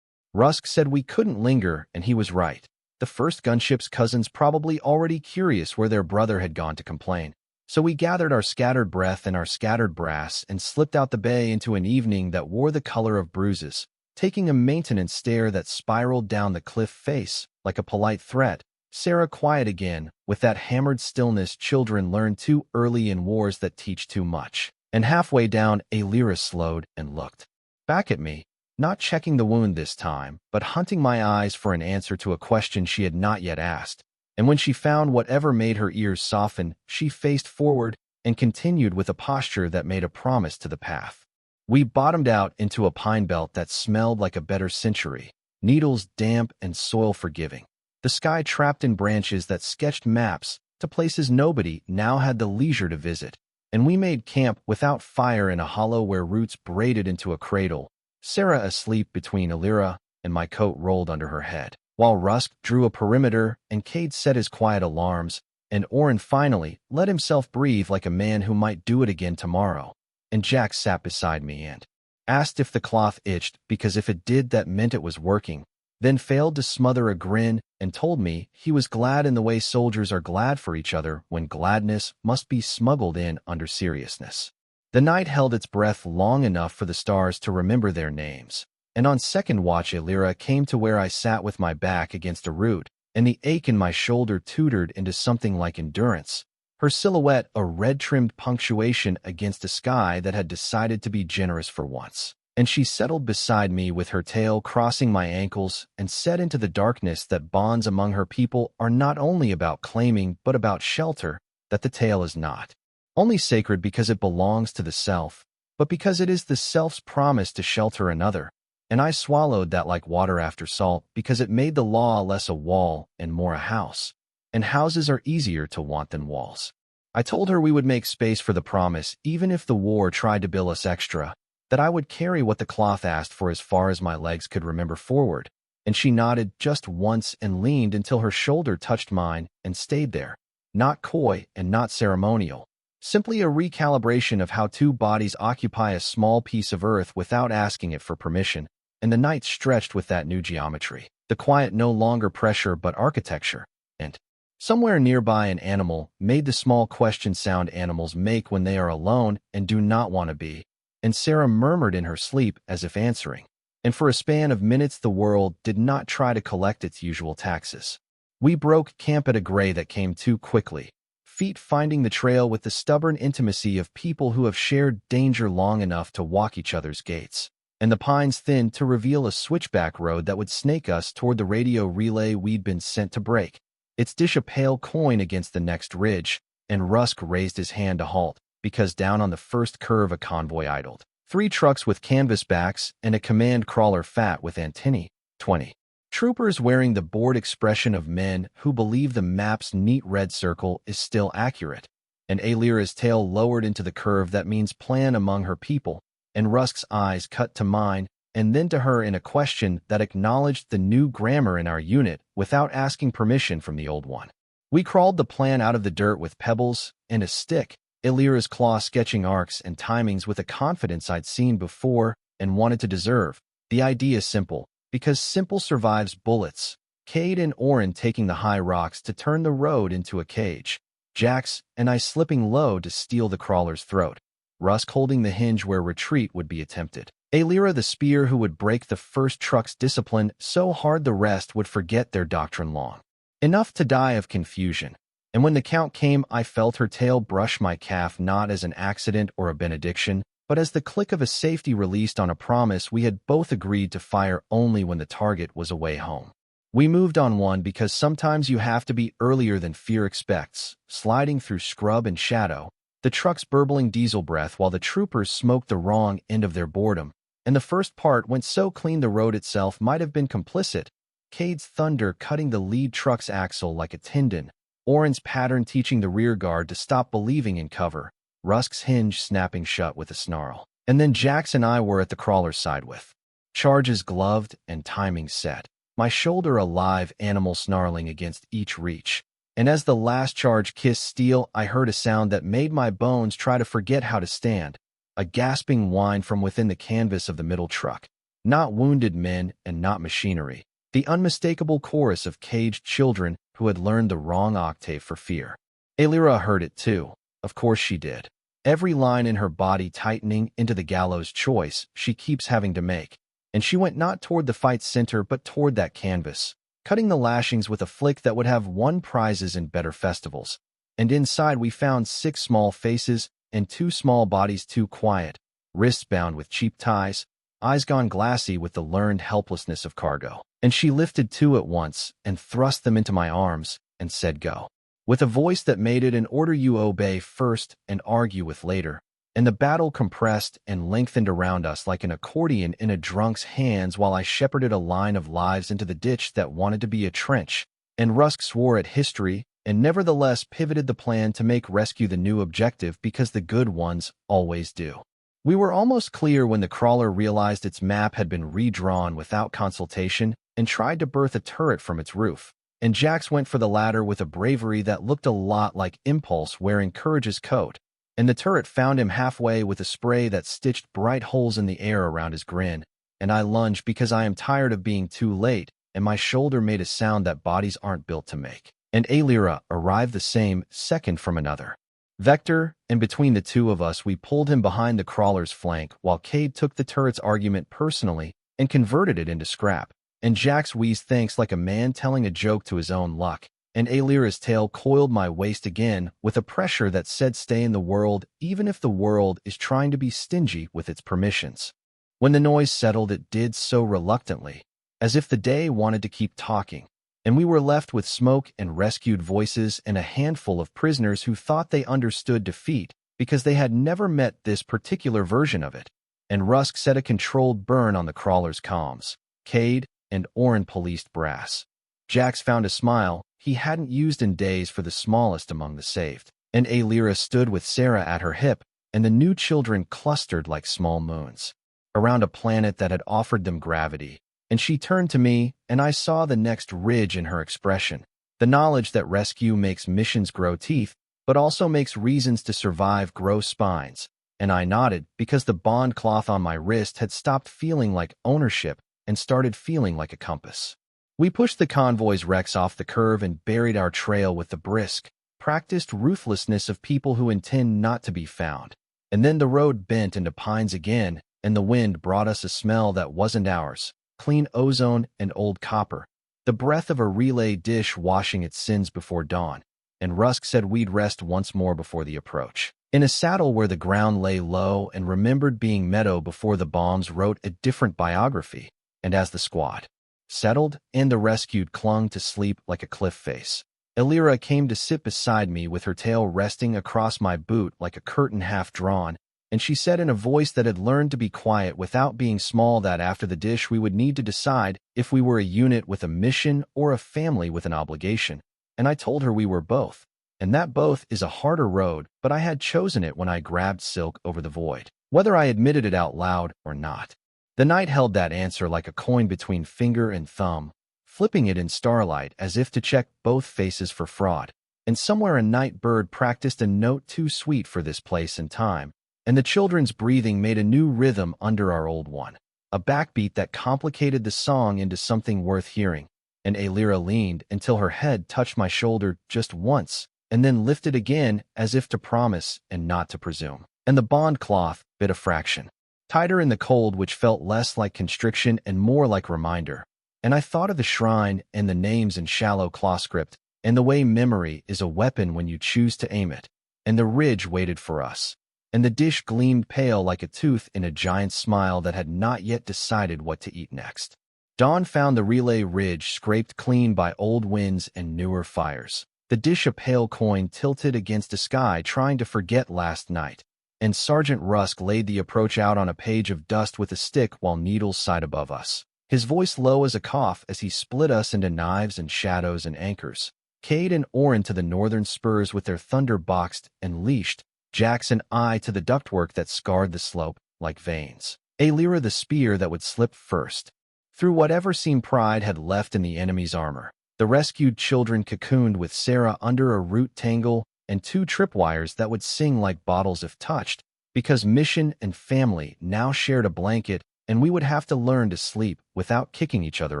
Rusk said we couldn't linger, and he was right. The first gunship's cousins probably already curious where their brother had gone to complain. So we gathered our scattered breath and our scattered brass and slipped out the bay into an evening that wore the color of bruises, taking a maintenance stare that spiraled down the cliff face like a polite threat. Sarah quiet again, with that hammered stillness children learn too early in wars that teach too much. And halfway down, Alira slowed and looked back at me, not checking the wound this time, but hunting my eyes for an answer to a question she had not yet asked. And when she found whatever made her ears soften, she faced forward and continued with a posture that made a promise to the path. We bottomed out into a pine belt that smelled like a better century, needles damp and soil forgiving. The sky trapped in branches that sketched maps to places nobody now had the leisure to visit. And we made camp without fire in a hollow where roots braided into a cradle, Sarah asleep between Alira and my coat rolled under her head, while Rusk drew a perimeter and Cade set his quiet alarms, and Orin finally let himself breathe like a man who might do it again tomorrow. And Jack sat beside me and asked if the cloth itched, because if it did, that meant it was working, then failed to smother a grin and told me he was glad in the way soldiers are glad for each other when gladness must be smuggled in under seriousness. The night held its breath long enough for the stars to remember their names, and on second watch Alira came to where I sat with my back against a root, and the ache in my shoulder tutored into something like endurance, her silhouette a red-trimmed punctuation against a sky that had decided to be generous for once. And she settled beside me with her tail crossing my ankles and said into the darkness that bonds among her people are not only about claiming but about shelter, that the tail is not only sacred because it belongs to the self, but because it is the self's promise to shelter another. And I swallowed that like water after salt because it made the law less a wall and more a house. And houses are easier to want than walls. I told her we would make space for the promise even if the war tried to bill us extra, that I would carry what the cloth asked for as far as my legs could remember forward, and she nodded just once and leaned until her shoulder touched mine and stayed there, not coy and not ceremonial, simply a recalibration of how two bodies occupy a small piece of earth without asking it for permission, and the night stretched with that new geometry, the quiet no longer pressure but architecture, and somewhere nearby an animal made the small question sound animals make when they are alone and do not want to be, and Sarah murmured in her sleep as if answering. And for a span of minutes the world did not try to collect its usual taxes. We broke camp at a gray that came too quickly, feet finding the trail with the stubborn intimacy of people who have shared danger long enough to walk each other's gates, and the pines thinned to reveal a switchback road that would snake us toward the radio relay we'd been sent to break, its dish a pale coin against the next ridge, and Rusk raised his hand to halt, because down on the first curve a convoy idled. 3 trucks with canvas backs and a command crawler fat with antennae, 20. Troopers wearing the bored expression of men who believe the map's neat red circle is still accurate, and Alira's tail lowered into the curve that means plan among her people, and Rusk's eyes cut to mine and then to her in a question that acknowledged the new grammar in our unit without asking permission from the old one. We crawled the plan out of the dirt with pebbles and a stick, Alira's claw sketching arcs and timings with a confidence I'd seen before and wanted to deserve. The idea simple, because simple survives bullets. Cade and Orin taking the high rocks to turn the road into a cage. Jax and I slipping low to steal the crawler's throat. Rusk holding the hinge where retreat would be attempted. Alira the spear who would break the first truck's discipline so hard the rest would forget their doctrine long enough to die of confusion. And when the count came, I felt her tail brush my calf not as an accident or a benediction, but as the click of a safety released on a promise we had both agreed to fire only when the target was away home. We moved on one because sometimes you have to be earlier than fear expects, sliding through scrub and shadow, the trucks burbling diesel breath while the troopers smoked the wrong end of their boredom, and the first part went so clean the road itself might have been complicit, Cade's thunder cutting the lead truck's axle like a tendon, Orin's pattern teaching the rear guard to stop believing in cover, Rusk's hinge snapping shut with a snarl. And then Jax and I were at the crawler's side with Charges gloved and timing set. My shoulder a live animal snarling against each reach. And as the last charge kissed steel, I heard a sound that made my bones try to forget how to stand. A gasping whine from within the canvas of the middle truck. Not wounded men and not machinery. The unmistakable chorus of caged children who had learned the wrong octave for fear. Alira heard it too. Of course she did. Every line in her body tightening into the gallows choice she keeps having to make. And she went not toward the fight's center but toward that canvas, cutting the lashings with a flick that would have won prizes in better festivals. And inside we found 6 small faces and 2 small bodies too quiet, wrists bound with cheap ties, eyes gone glassy with the learned helplessness of cargo. And she lifted 2 at once and thrust them into my arms and said go. With a voice that made it an order you obey first and argue with later. And the battle compressed and lengthened around us like an accordion in a drunk's hands while I shepherded a line of lives into the ditch that wanted to be a trench. And Rusk swore at history and nevertheless pivoted the plan to make rescue the new objective because the good ones always do. We were almost clear when the crawler realized its map had been redrawn without consultation and tried to berth a turret from its roof. And Jax went for the latter with a bravery that looked a lot like Impulse wearing Courage's coat. And the turret found him halfway with a spray that stitched bright holes in the air around his grin. And I lunged because I am tired of being too late, and my shoulder made a sound that bodies aren't built to make. And Alira arrived the same second from another vector, and between the two of us we pulled him behind the crawler's flank while Cade took the turret's argument personally and converted it into scrap. And Jax wheezed thanks like a man telling a joke to his own luck. And Alira's tail coiled my waist again with a pressure that said stay in the world even if the world is trying to be stingy with its permissions. When the noise settled, it did so reluctantly, as if the day wanted to keep talking, and we were left with smoke and rescued voices and a handful of prisoners who thought they understood defeat because they had never met this particular version of it. And Rusk set a controlled burn on the crawler's comms. Cade and Orin policed brass. Jax found a smile he hadn't used in days for the smallest among the saved. And Alira stood with Sarah at her hip, and the new children clustered like small moons around a planet that had offered them gravity. And she turned to me, and I saw the next ridge in her expression. The knowledge that rescue makes missions grow teeth, but also makes reasons to survive grow spines. And I nodded because the bond cloth on my wrist had stopped feeling like ownership and started feeling like a compass. We pushed the convoy's wrecks off the curve and buried our trail with the brisk, practiced ruthlessness of people who intend not to be found. And then the road bent into pines again, and the wind brought us a smell that wasn't ours, clean ozone and old copper, the breath of a relay dish washing its sins before dawn. And Rusk said we'd rest once more before the approach. In a saddle where the ground lay low and remembered being meadow before the bombs wrote a different biography. And as the squad settled, and the rescued clung to sleep like a cliff face, Alira came to sit beside me with her tail resting across my boot like a curtain half drawn, and she said in a voice that had learned to be quiet without being small that after the dish we would need to decide if we were a unit with a mission or a family with an obligation. And I told her we were both, and that both is a harder road, but I had chosen it when I grabbed Silk over the void, whether I admitted it out loud or not. The night held that answer like a coin between finger and thumb, flipping it in starlight as if to check both faces for fraud. And somewhere a night bird practiced a note too sweet for this place and time, and the children's breathing made a new rhythm under our old one, a backbeat that complicated the song into something worth hearing. And Alira leaned until her head touched my shoulder just once, and then lifted again as if to promise and not to presume. And the bond cloth bit a fraction tighter in the cold, which felt less like constriction and more like reminder. And I thought of the shrine and the names in shallow claw script, and the way memory is a weapon when you choose to aim it. And the ridge waited for us, and the dish gleamed pale like a tooth in a giant smile that had not yet decided what to eat next. Dawn found the relay ridge scraped clean by old winds and newer fires. The dish a pale coin tilted against a sky trying to forget last night. And Sergeant Rusk laid the approach out on a page of dust with a stick while needles sighed above us, his voice low as a cough as he split us into knives and shadows and anchors. Cade and Orin to the northern spurs with their thunder boxed and leashed, Jax and I to the ductwork that scarred the slope like veins. Alira the spear that would slip first. Through whatever seam pride had left in the enemy's armor, the rescued children cocooned with Sarah under a root tangle and 2 tripwires that would sing like bottles if touched, because mission and family now shared a blanket and we would have to learn to sleep without kicking each other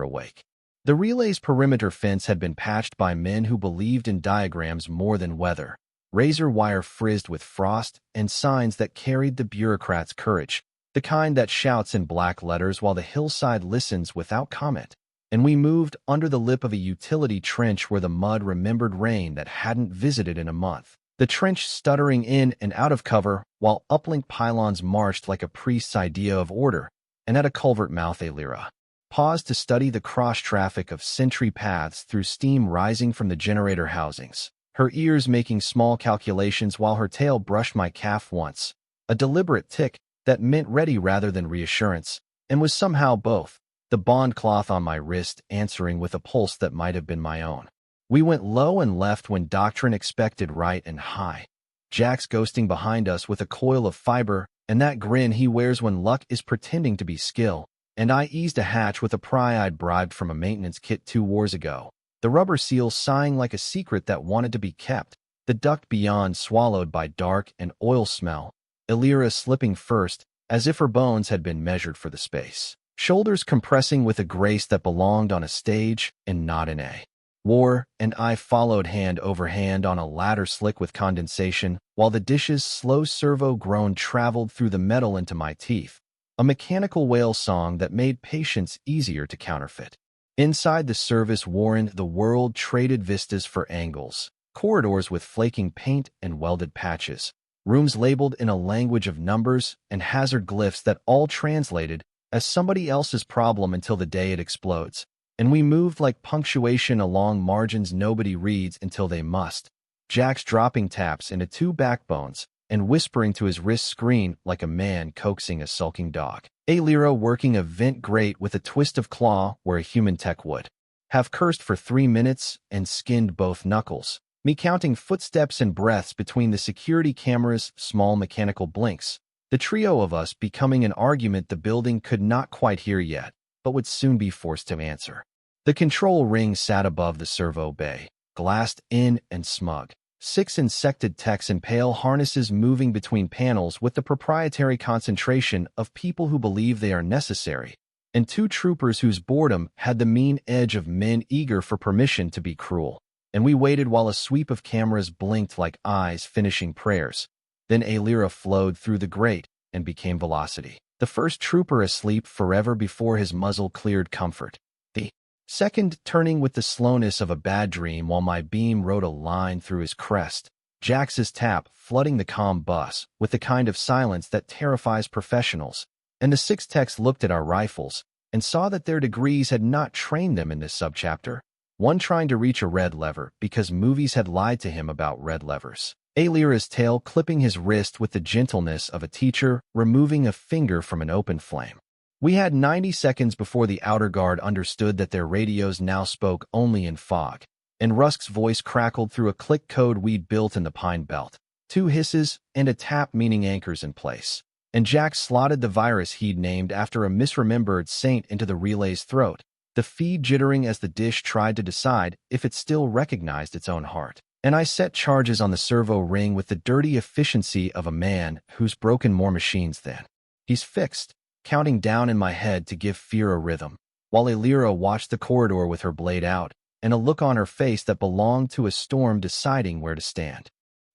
awake. The relay's perimeter fence had been patched by men who believed in diagrams more than weather, razor wire frizzed with frost, and signs that carried the bureaucrat's courage, the kind that shouts in black letters while the hillside listens without comment. And we moved under the lip of a utility trench where the mud remembered rain that hadn't visited in a month. The trench stuttering in and out of cover while uplink pylons marched like a priest's idea of order, and at a culvert mouth Alira paused to study the cross-traffic of sentry paths through steam rising from the generator housings, her ears making small calculations while her tail brushed my calf once, a deliberate tick that meant ready rather than reassurance, and was somehow both, the bond cloth on my wrist answering with a pulse that might have been my own. We went low and left when doctrine expected right and high. Jack's ghosting behind us with a coil of fiber and that grin he wears when luck is pretending to be skill, and I eased a hatch with a pry I'd bribed from a maintenance kit 2 wars ago, the rubber seal sighing like a secret that wanted to be kept, the duct beyond swallowed by dark and oil smell, Alira slipping first, as if her bones had been measured for the space, shoulders compressing with a grace that belonged on a stage and not in a war, and I followed hand over hand on a ladder slick with condensation, while the dish's slow servo groan traveled through the metal into my teeth, a mechanical whale song that made patience easier to counterfeit. Inside the service warren the world traded vistas for angles, corridors with flaking paint and welded patches, rooms labeled in a language of numbers and hazard glyphs that all translated as somebody else's problem until the day it explodes. And we moved like punctuation along margins nobody reads until they must, Jack's dropping taps into 2 backbones and whispering to his wrist screen like a man coaxing a sulking dog. Alira working a vent grate with a twist of claw where a human tech would have cursed for 3 minutes and skinned both knuckles, me counting footsteps and breaths between the security camera's small mechanical blinks, the trio of us becoming an argument the building could not quite hear yet, but would soon be forced to answer. The control ring sat above the servo bay, glassed in and smug. 6 insected techs in pale harnesses moving between panels with the proprietary concentration of people who believe they are necessary, and 2 troopers whose boredom had the mean edge of men eager for permission to be cruel. And we waited while a sweep of cameras blinked like eyes finishing prayers. Then Alira flowed through the grate and became velocity. The first trooper asleep forever before his muzzle cleared comfort. The second turning with the slowness of a bad dream while my beam wrote a line through his crest. Jax's tap flooding the comm bus with the kind of silence that terrifies professionals. And the 6 techs looked at our rifles and saw that their degrees had not trained them in this subchapter. One trying to reach a red lever because movies had lied to him about red levers. Alira's tail clipping his wrist with the gentleness of a teacher removing a finger from an open flame. We had 90 seconds before the outer guard understood that their radios now spoke only in fog, and Rusk's voice crackled through a click code we'd built in the pine belt. 2 hisses and a tap meaning anchors in place. And Jack slotted the virus he'd named after a misremembered saint into the relay's throat, the feed jittering as the dish tried to decide if it still recognized its own heart. And I set charges on the servo ring with the dirty efficiency of a man who's broken more machines than he's fixed, counting down in my head to give fear a rhythm, while Alira watched the corridor with her blade out and a look on her face that belonged to a storm deciding where to stand.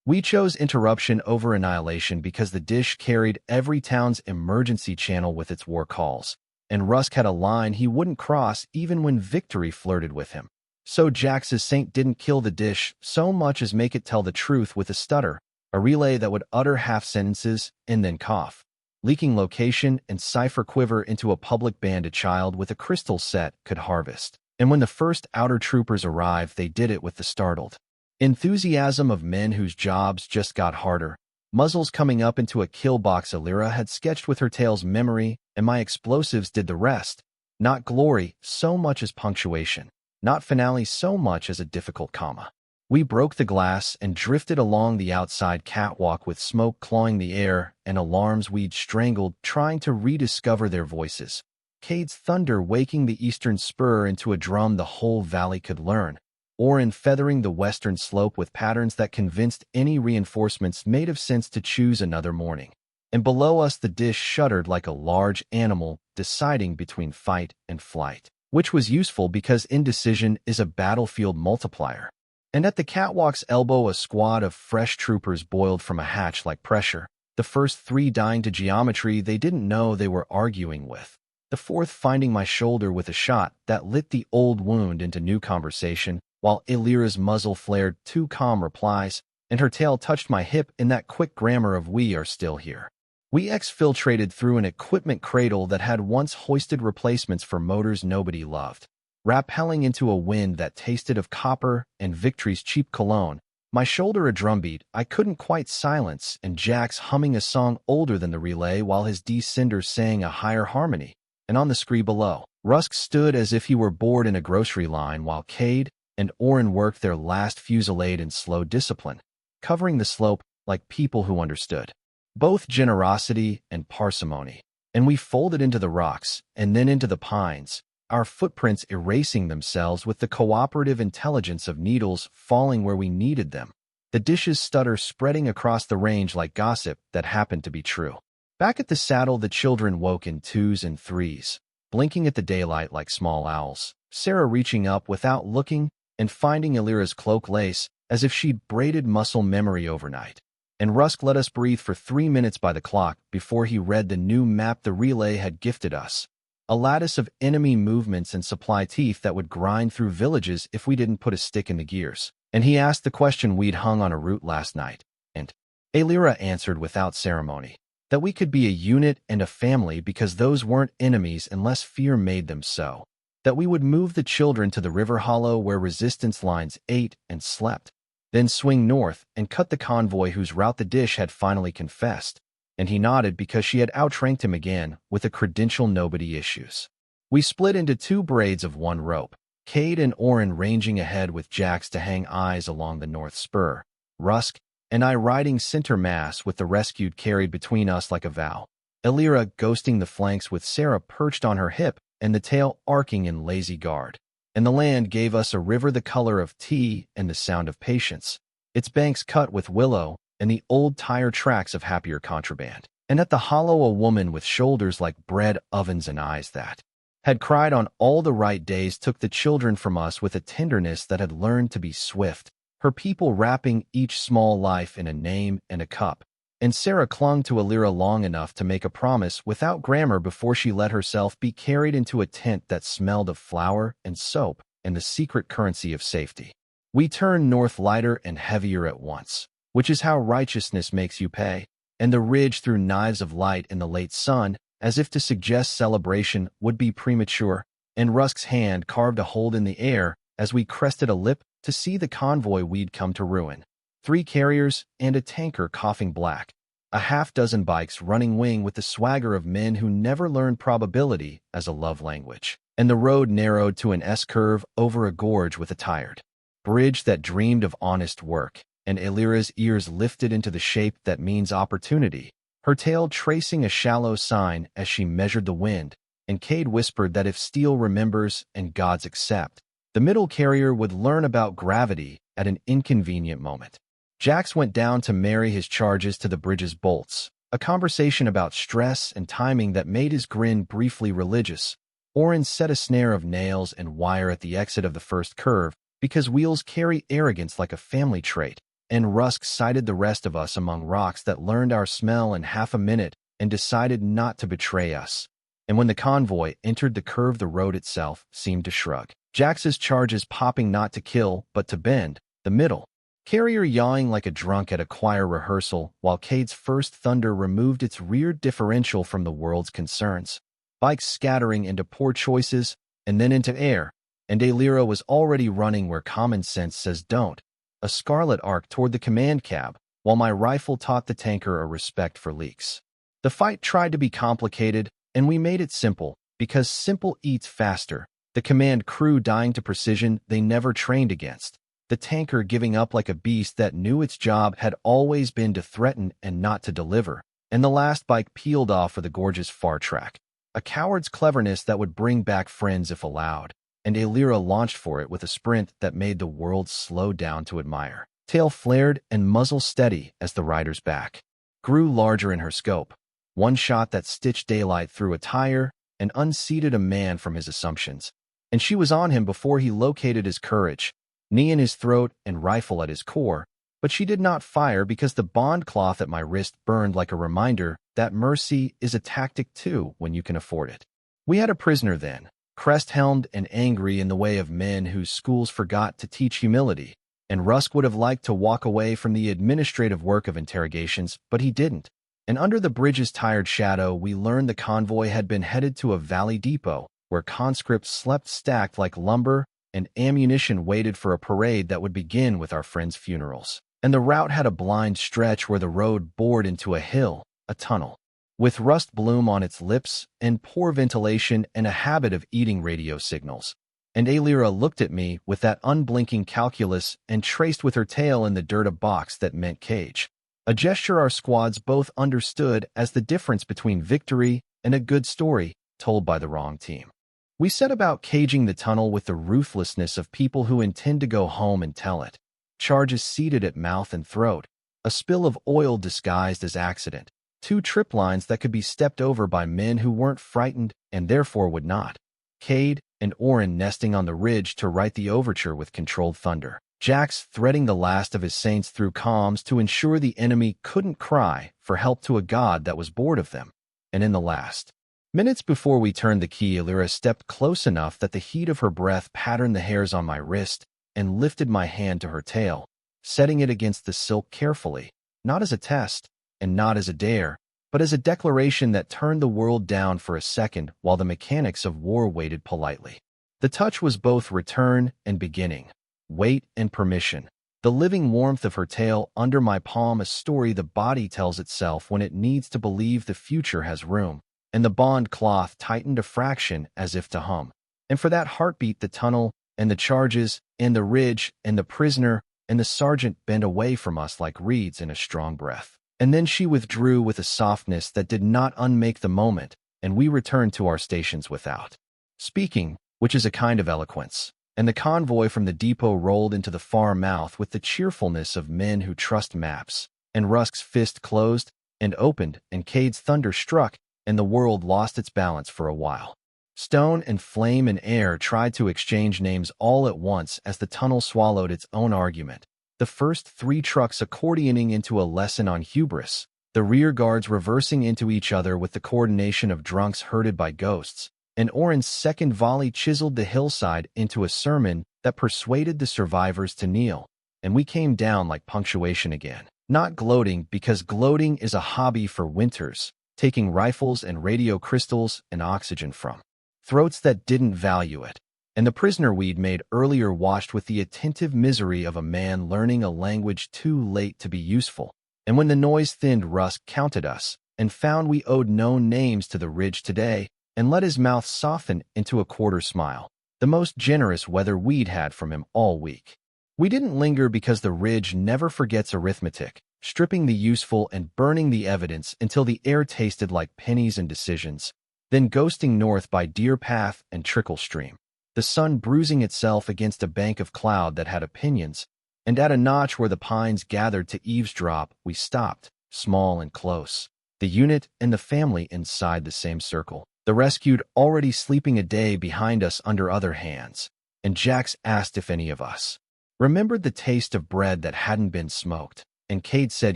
We chose interruption over annihilation because the dish carried every town's emergency channel with its war calls, and Rusk had a line he wouldn't cross even when victory flirted with him. So Jax's saint didn't kill the dish so much as make it tell the truth with a stutter, a relay that would utter half sentences and then cough, leaking location and cipher quiver into a public band a child with a crystal set could harvest. And when the first outer troopers arrived, they did it with the startled enthusiasm of men whose jobs just got harder, muzzles coming up into a kill box Alira had sketched with her tail's memory, and my explosives did the rest. Not glory so much as punctuation, not finale so much as a difficult comma. We broke the glass and drifted along the outside catwalk with smoke clawing the air and alarms we'd strangled trying to rediscover their voices. Cade's thunder waking the eastern spur into a drum the whole valley could learn, or in feathering the western slope with patterns that convinced any reinforcements made of sense to choose another morning. And below us the dish shuddered like a large animal deciding between fight and flight, which was useful because indecision is a battlefield multiplier. And at the catwalk's elbow a squad of fresh troopers boiled from a hatch like pressure, the first three dying to geometry they didn't know they were arguing with, the fourth finding my shoulder with a shot that lit the old wound into new conversation, while Illyra's muzzle flared two calm replies, and her tail touched my hip in that quick grammar of "we are still here." We exfiltrated through an equipment cradle that had once hoisted replacements for motors nobody loved. Rappelling into a wind that tasted of copper and Victory's cheap cologne, my shoulder a drumbeat I couldn't quite silence, and Jax humming a song older than the relay while his descender sang a higher harmony. And on the scree below, Rusk stood as if he were bored in a grocery line while Cade and Orin worked their last fusillade in slow discipline, covering the slope like people who understood both generosity and parsimony. And we folded into the rocks and then into the pines, our footprints erasing themselves with the cooperative intelligence of needles falling where we needed them, the dishes stutter spreading across the range like gossip that happened to be true. Back at the saddle the children woke in twos and threes, blinking at the daylight like small owls, Sarah reaching up without looking and finding Illyra's cloak lace as if she'd braided muscle memory overnight. And Rusk let us breathe for 3 minutes by the clock before he read the new map the relay had gifted us. A lattice of enemy movements and supply teeth that would grind through villages if we didn't put a stick in the gears. And he asked the question we'd hung on a root last night, and Illyra answered without ceremony, that we could be a unit and a family because those weren't enemies unless fear made them so, that we would move the children to the river hollow where resistance lines ate and slept, then swing north and cut the convoy whose route the dish had finally confessed. And he nodded because she had outranked him again with a credential nobody issues. We split into two braids of one rope, Cade and Orin ranging ahead with Jax to hang eyes along the north spur, Rusk and I riding center mass with the rescued carried between us like a vow, Illyra ghosting the flanks with Sarah perched on her hip and the tail arcing in lazy guard. And the land gave us a river the color of tea and the sound of patience, its banks cut with willow and the old tire tracks of happier contraband. And at the hollow a woman with shoulders like bread ovens and eyes that had cried on all the right days took the children from us with a tenderness that had learned to be swift, her people wrapping each small life in a name and a cup. And Sarah clung to Illyra long enough to make a promise without grammar before she let herself be carried into a tent that smelled of flour and soap and the secret currency of safety. We turned north lighter and heavier at once, which is how righteousness makes you pay, and the ridge threw knives of light in the late sun as if to suggest celebration would be premature, and Rusk's hand carved a hold in the air as we crested a lip to see the convoy we'd come to ruin. 3 carriers and a tanker coughing black, a half-dozen bikes running wing with the swagger of men who never learned probability as a love language, and the road narrowed to an S-curve over a gorge with a tired bridge that dreamed of honest work, and Illyra's ears lifted into the shape that means opportunity, her tail tracing a shallow sign as she measured the wind, and Cade whispered that if steel remembers and gods accept, the middle carrier would learn about gravity at an inconvenient moment. Jax went down to marry his charges to the bridge's bolts, a conversation about stress and timing that made his grin briefly religious. Orin set a snare of nails and wire at the exit of the first curve because wheels carry arrogance like a family trait, and Rusk sighted the rest of us among rocks that learned our smell in half a minute and decided not to betray us. And when the convoy entered the curve the road itself seemed to shrug, Jax's charges popping not to kill but to bend, the middle carrier yawing like a drunk at a choir rehearsal while Cade's first thunder removed its rear differential from the world's concerns. Bikes scattering into poor choices and then into air, and Illyra was already running where common sense says don't, a scarlet arc toward the command cab, while my rifle taught the tanker a respect for leaks. The fight tried to be complicated, and we made it simple, because simple eats faster, the command crew dying to precision they never trained against, the tanker giving up like a beast that knew its job had always been to threaten and not to deliver, and the last bike peeled off for the gorgeous far track. A coward's cleverness that would bring back friends if allowed, and Alira launched for it with a sprint that made the world slow down to admire. Tail flared and muzzle steady as the rider's back grew larger in her scope. One shot that stitched daylight through a tire and unseated a man from his assumptions. And she was on him before he located his courage, knee in his throat and rifle at his core, but she did not fire because the bond cloth at my wrist burned like a reminder that mercy is a tactic too when you can afford it. We had a prisoner then, crest-helmed and angry in the way of men whose schools forgot to teach humility, and Rusk would have liked to walk away from the administrative work of interrogations, but he didn't. And under the bridge's tired shadow, we learned the convoy had been headed to a valley depot, where conscripts slept stacked like lumber and ammunition waited for a parade that would begin with our friends' funerals. And the route had a blind stretch where the road bored into a hill, a tunnel, with rust bloom on its lips and poor ventilation and a habit of eating radio signals. And Alira looked at me with that unblinking calculus and traced with her tail in the dirt a box that meant cage. A gesture our squads both understood as the difference between victory and a good story told by the wrong team. We set about caging the tunnel with the ruthlessness of people who intend to go home and tell it. Charges seated at mouth and throat, a spill of oil disguised as accident, 2 trip lines that could be stepped over by men who weren't frightened and therefore would not. Cade and Orin nesting on the ridge to write the overture with controlled thunder. Jax threading the last of his saints through comms to ensure the enemy couldn't cry for help to a god that was bored of them. And in the last minutes before we turned the key, Alira stepped close enough that the heat of her breath patterned the hairs on my wrist and lifted my hand to her tail, setting it against the silk carefully, not as a test and not as a dare, but as a declaration that turned the world down for a second while the mechanics of war waited politely. The touch was both return and beginning, wait and permission. The living warmth of her tail under my palm, a story the body tells itself when it needs to believe the future has room, and the bond cloth tightened a fraction as if to hum. And for that heartbeat, the tunnel and the charges and the ridge and the prisoner and the sergeant bent away from us like reeds in a strong breath. And then she withdrew with a softness that did not unmake the moment, and we returned to our stations without speaking, which is a kind of eloquence. And the convoy from the depot rolled into the far mouth with the cheerfulness of men who trust maps. And Rusk's fist closed and opened, and Cade's thunder struck, and the world lost its balance for a while. Stone and flame and air tried to exchange names all at once as the tunnel swallowed its own argument. The first 3 trucks accordioning into a lesson on hubris, the rear guards reversing into each other with the coordination of drunks herded by ghosts, and Orin's second volley chiseled the hillside into a sermon that persuaded the survivors to kneel, and we came down like punctuation again. Not gloating, because gloating is a hobby for winters, taking rifles and radio crystals and oxygen from throats that didn't value it. And the prisoner we'd made earlier washed with the attentive misery of a man learning a language too late to be useful. And when the noise thinned, Rusk counted us and found we owed no names to the ridge today, and let his mouth soften into a quarter smile, the most generous weather we'd had from him all week. We didn't linger because the ridge never forgets arithmetic, stripping the useful and burning the evidence until the air tasted like pennies and decisions, then ghosting north by Deer Path and Trickle Stream, the sun bruising itself against a bank of cloud that had opinions, and at a notch where the pines gathered to eavesdrop, we stopped, small and close, the unit and the family inside the same circle, the rescued already sleeping a day behind us under other hands, and Jax asked if any of us remembered the taste of bread that hadn't been smoked, and Cade said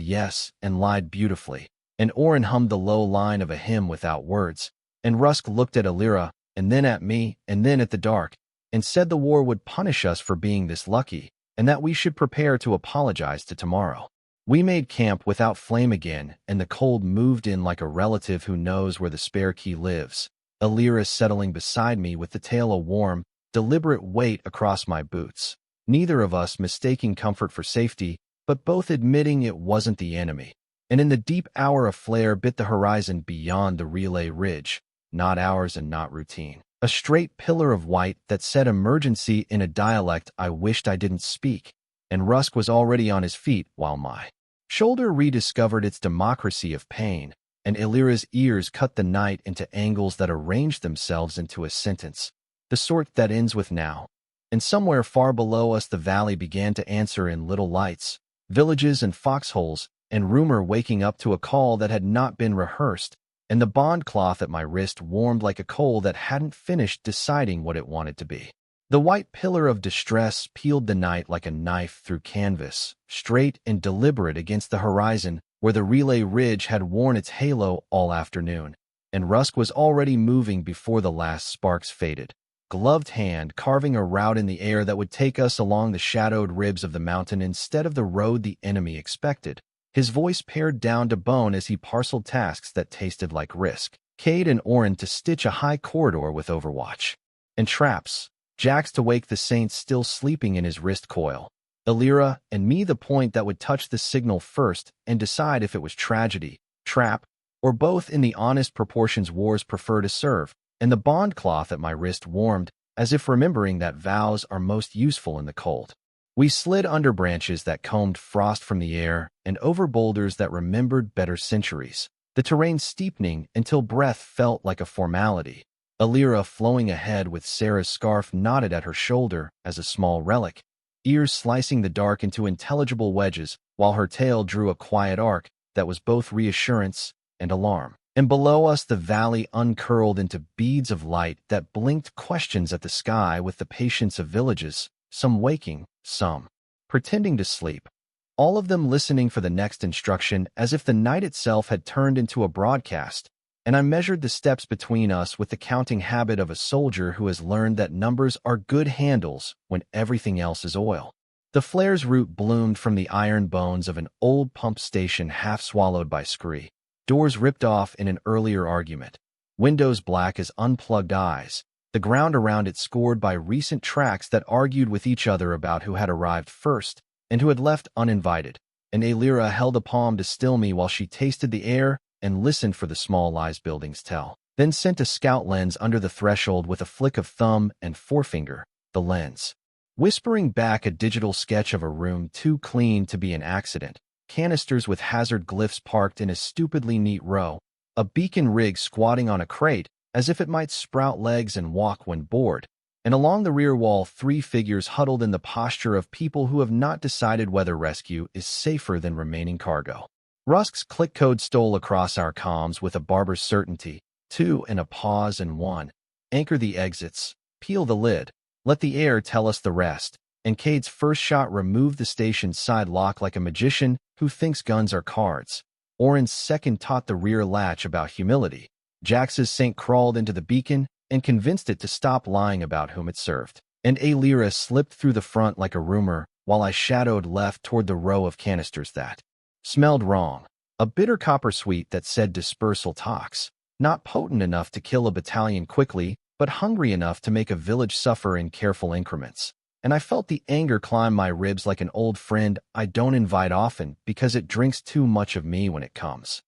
yes and lied beautifully, and Orin hummed the low line of a hymn without words, and Rusk looked at Alira, and then at me, and then at the dark, and said the war would punish us for being this lucky, and that we should prepare to apologize to tomorrow. We made camp without flame again, and the cold moved in like a relative who knows where the spare key lives. Alira settling beside me with the tail a warm, deliberate weight across my boots. Neither of us mistaking comfort for safety, but both admitting it wasn't the enemy. And in the deep hour a flare bit the horizon beyond the relay ridge, not ours and not routine. A straight pillar of white that said emergency in a dialect I wished I didn't speak, and Rusk was already on his feet while my shoulder rediscovered its democracy of pain, and Illyra's ears cut the night into angles that arranged themselves into a sentence, the sort that ends with now. And somewhere far below us the valley began to answer in little lights, villages and foxholes, and rumor waking up to a call that had not been rehearsed, and the bond cloth at my wrist warmed like a coal that hadn't finished deciding what it wanted to be. The white pillar of distress peeled the night like a knife through canvas, straight and deliberate against the horizon where the relay ridge had worn its halo all afternoon, and Rusk was already moving before the last sparks faded, gloved hand carving a route in the air that would take us along the shadowed ribs of the mountain instead of the road the enemy expected. His voice pared down to bone as he parceled tasks that tasted like risk. Cade and Orin to stitch a high corridor with Overwatch. And traps. Jax to wake the saints still sleeping in his wrist coil. Illyra and me the point that would touch the signal first and decide if it was tragedy, trap, or both in the honest proportions wars prefer to serve, and the bond cloth at my wrist warmed, as if remembering that vows are most useful in the cold. We slid under branches that combed frost from the air and over boulders that remembered better centuries, the terrain steepening until breath felt like a formality. Illyra flowing ahead with Sarah's scarf knotted at her shoulder as a small relic, ears slicing the dark into intelligible wedges, while her tail drew a quiet arc that was both reassurance and alarm. And below us the valley uncurled into beads of light that blinked questions at the sky with the patience of villages, some waking, some pretending to sleep, all of them listening for the next instruction as if the night itself had turned into a broadcast. And I measured the steps between us with the counting habit of a soldier who has learned that numbers are good handles when everything else is oil. The flare's root bloomed from the iron bones of an old pump station half swallowed by scree, doors ripped off in an earlier argument, windows black as unplugged eyes, the ground around it scored by recent tracks that argued with each other about who had arrived first and who had left uninvited. And Illyra held a palm to still me while she tasted the air and listened for the small lies buildings tell, then sent a scout lens under the threshold with a flick of thumb and forefinger, the lens whispering back a digital sketch of a room too clean to be an accident, canisters with hazard glyphs parked in a stupidly neat row, a beacon rig squatting on a crate as if it might sprout legs and walk when bored, and along the rear wall 3 figures huddled in the posture of people who have not decided whether rescue is safer than remaining cargo. Rusk's click code stole across our comms with a barber's certainty, 2 and a pause and 1. Anchor the exits, peel the lid, let the air tell us the rest, and Cade's first shot removed the station's side lock like a magician who thinks guns are cards. Orin's second taught the rear latch about humility. Jax's saint crawled into the beacon and convinced it to stop lying about whom it served. And Illyra slipped through the front like a rumor while I shadowed left toward the row of canisters that smelled wrong. A bitter copper sweet that said dispersal tox, not potent enough to kill a battalion quickly, but hungry enough to make a village suffer in careful increments. And I felt the anger climb my ribs like an old friend I don't invite often because it drinks too much of me when it comes.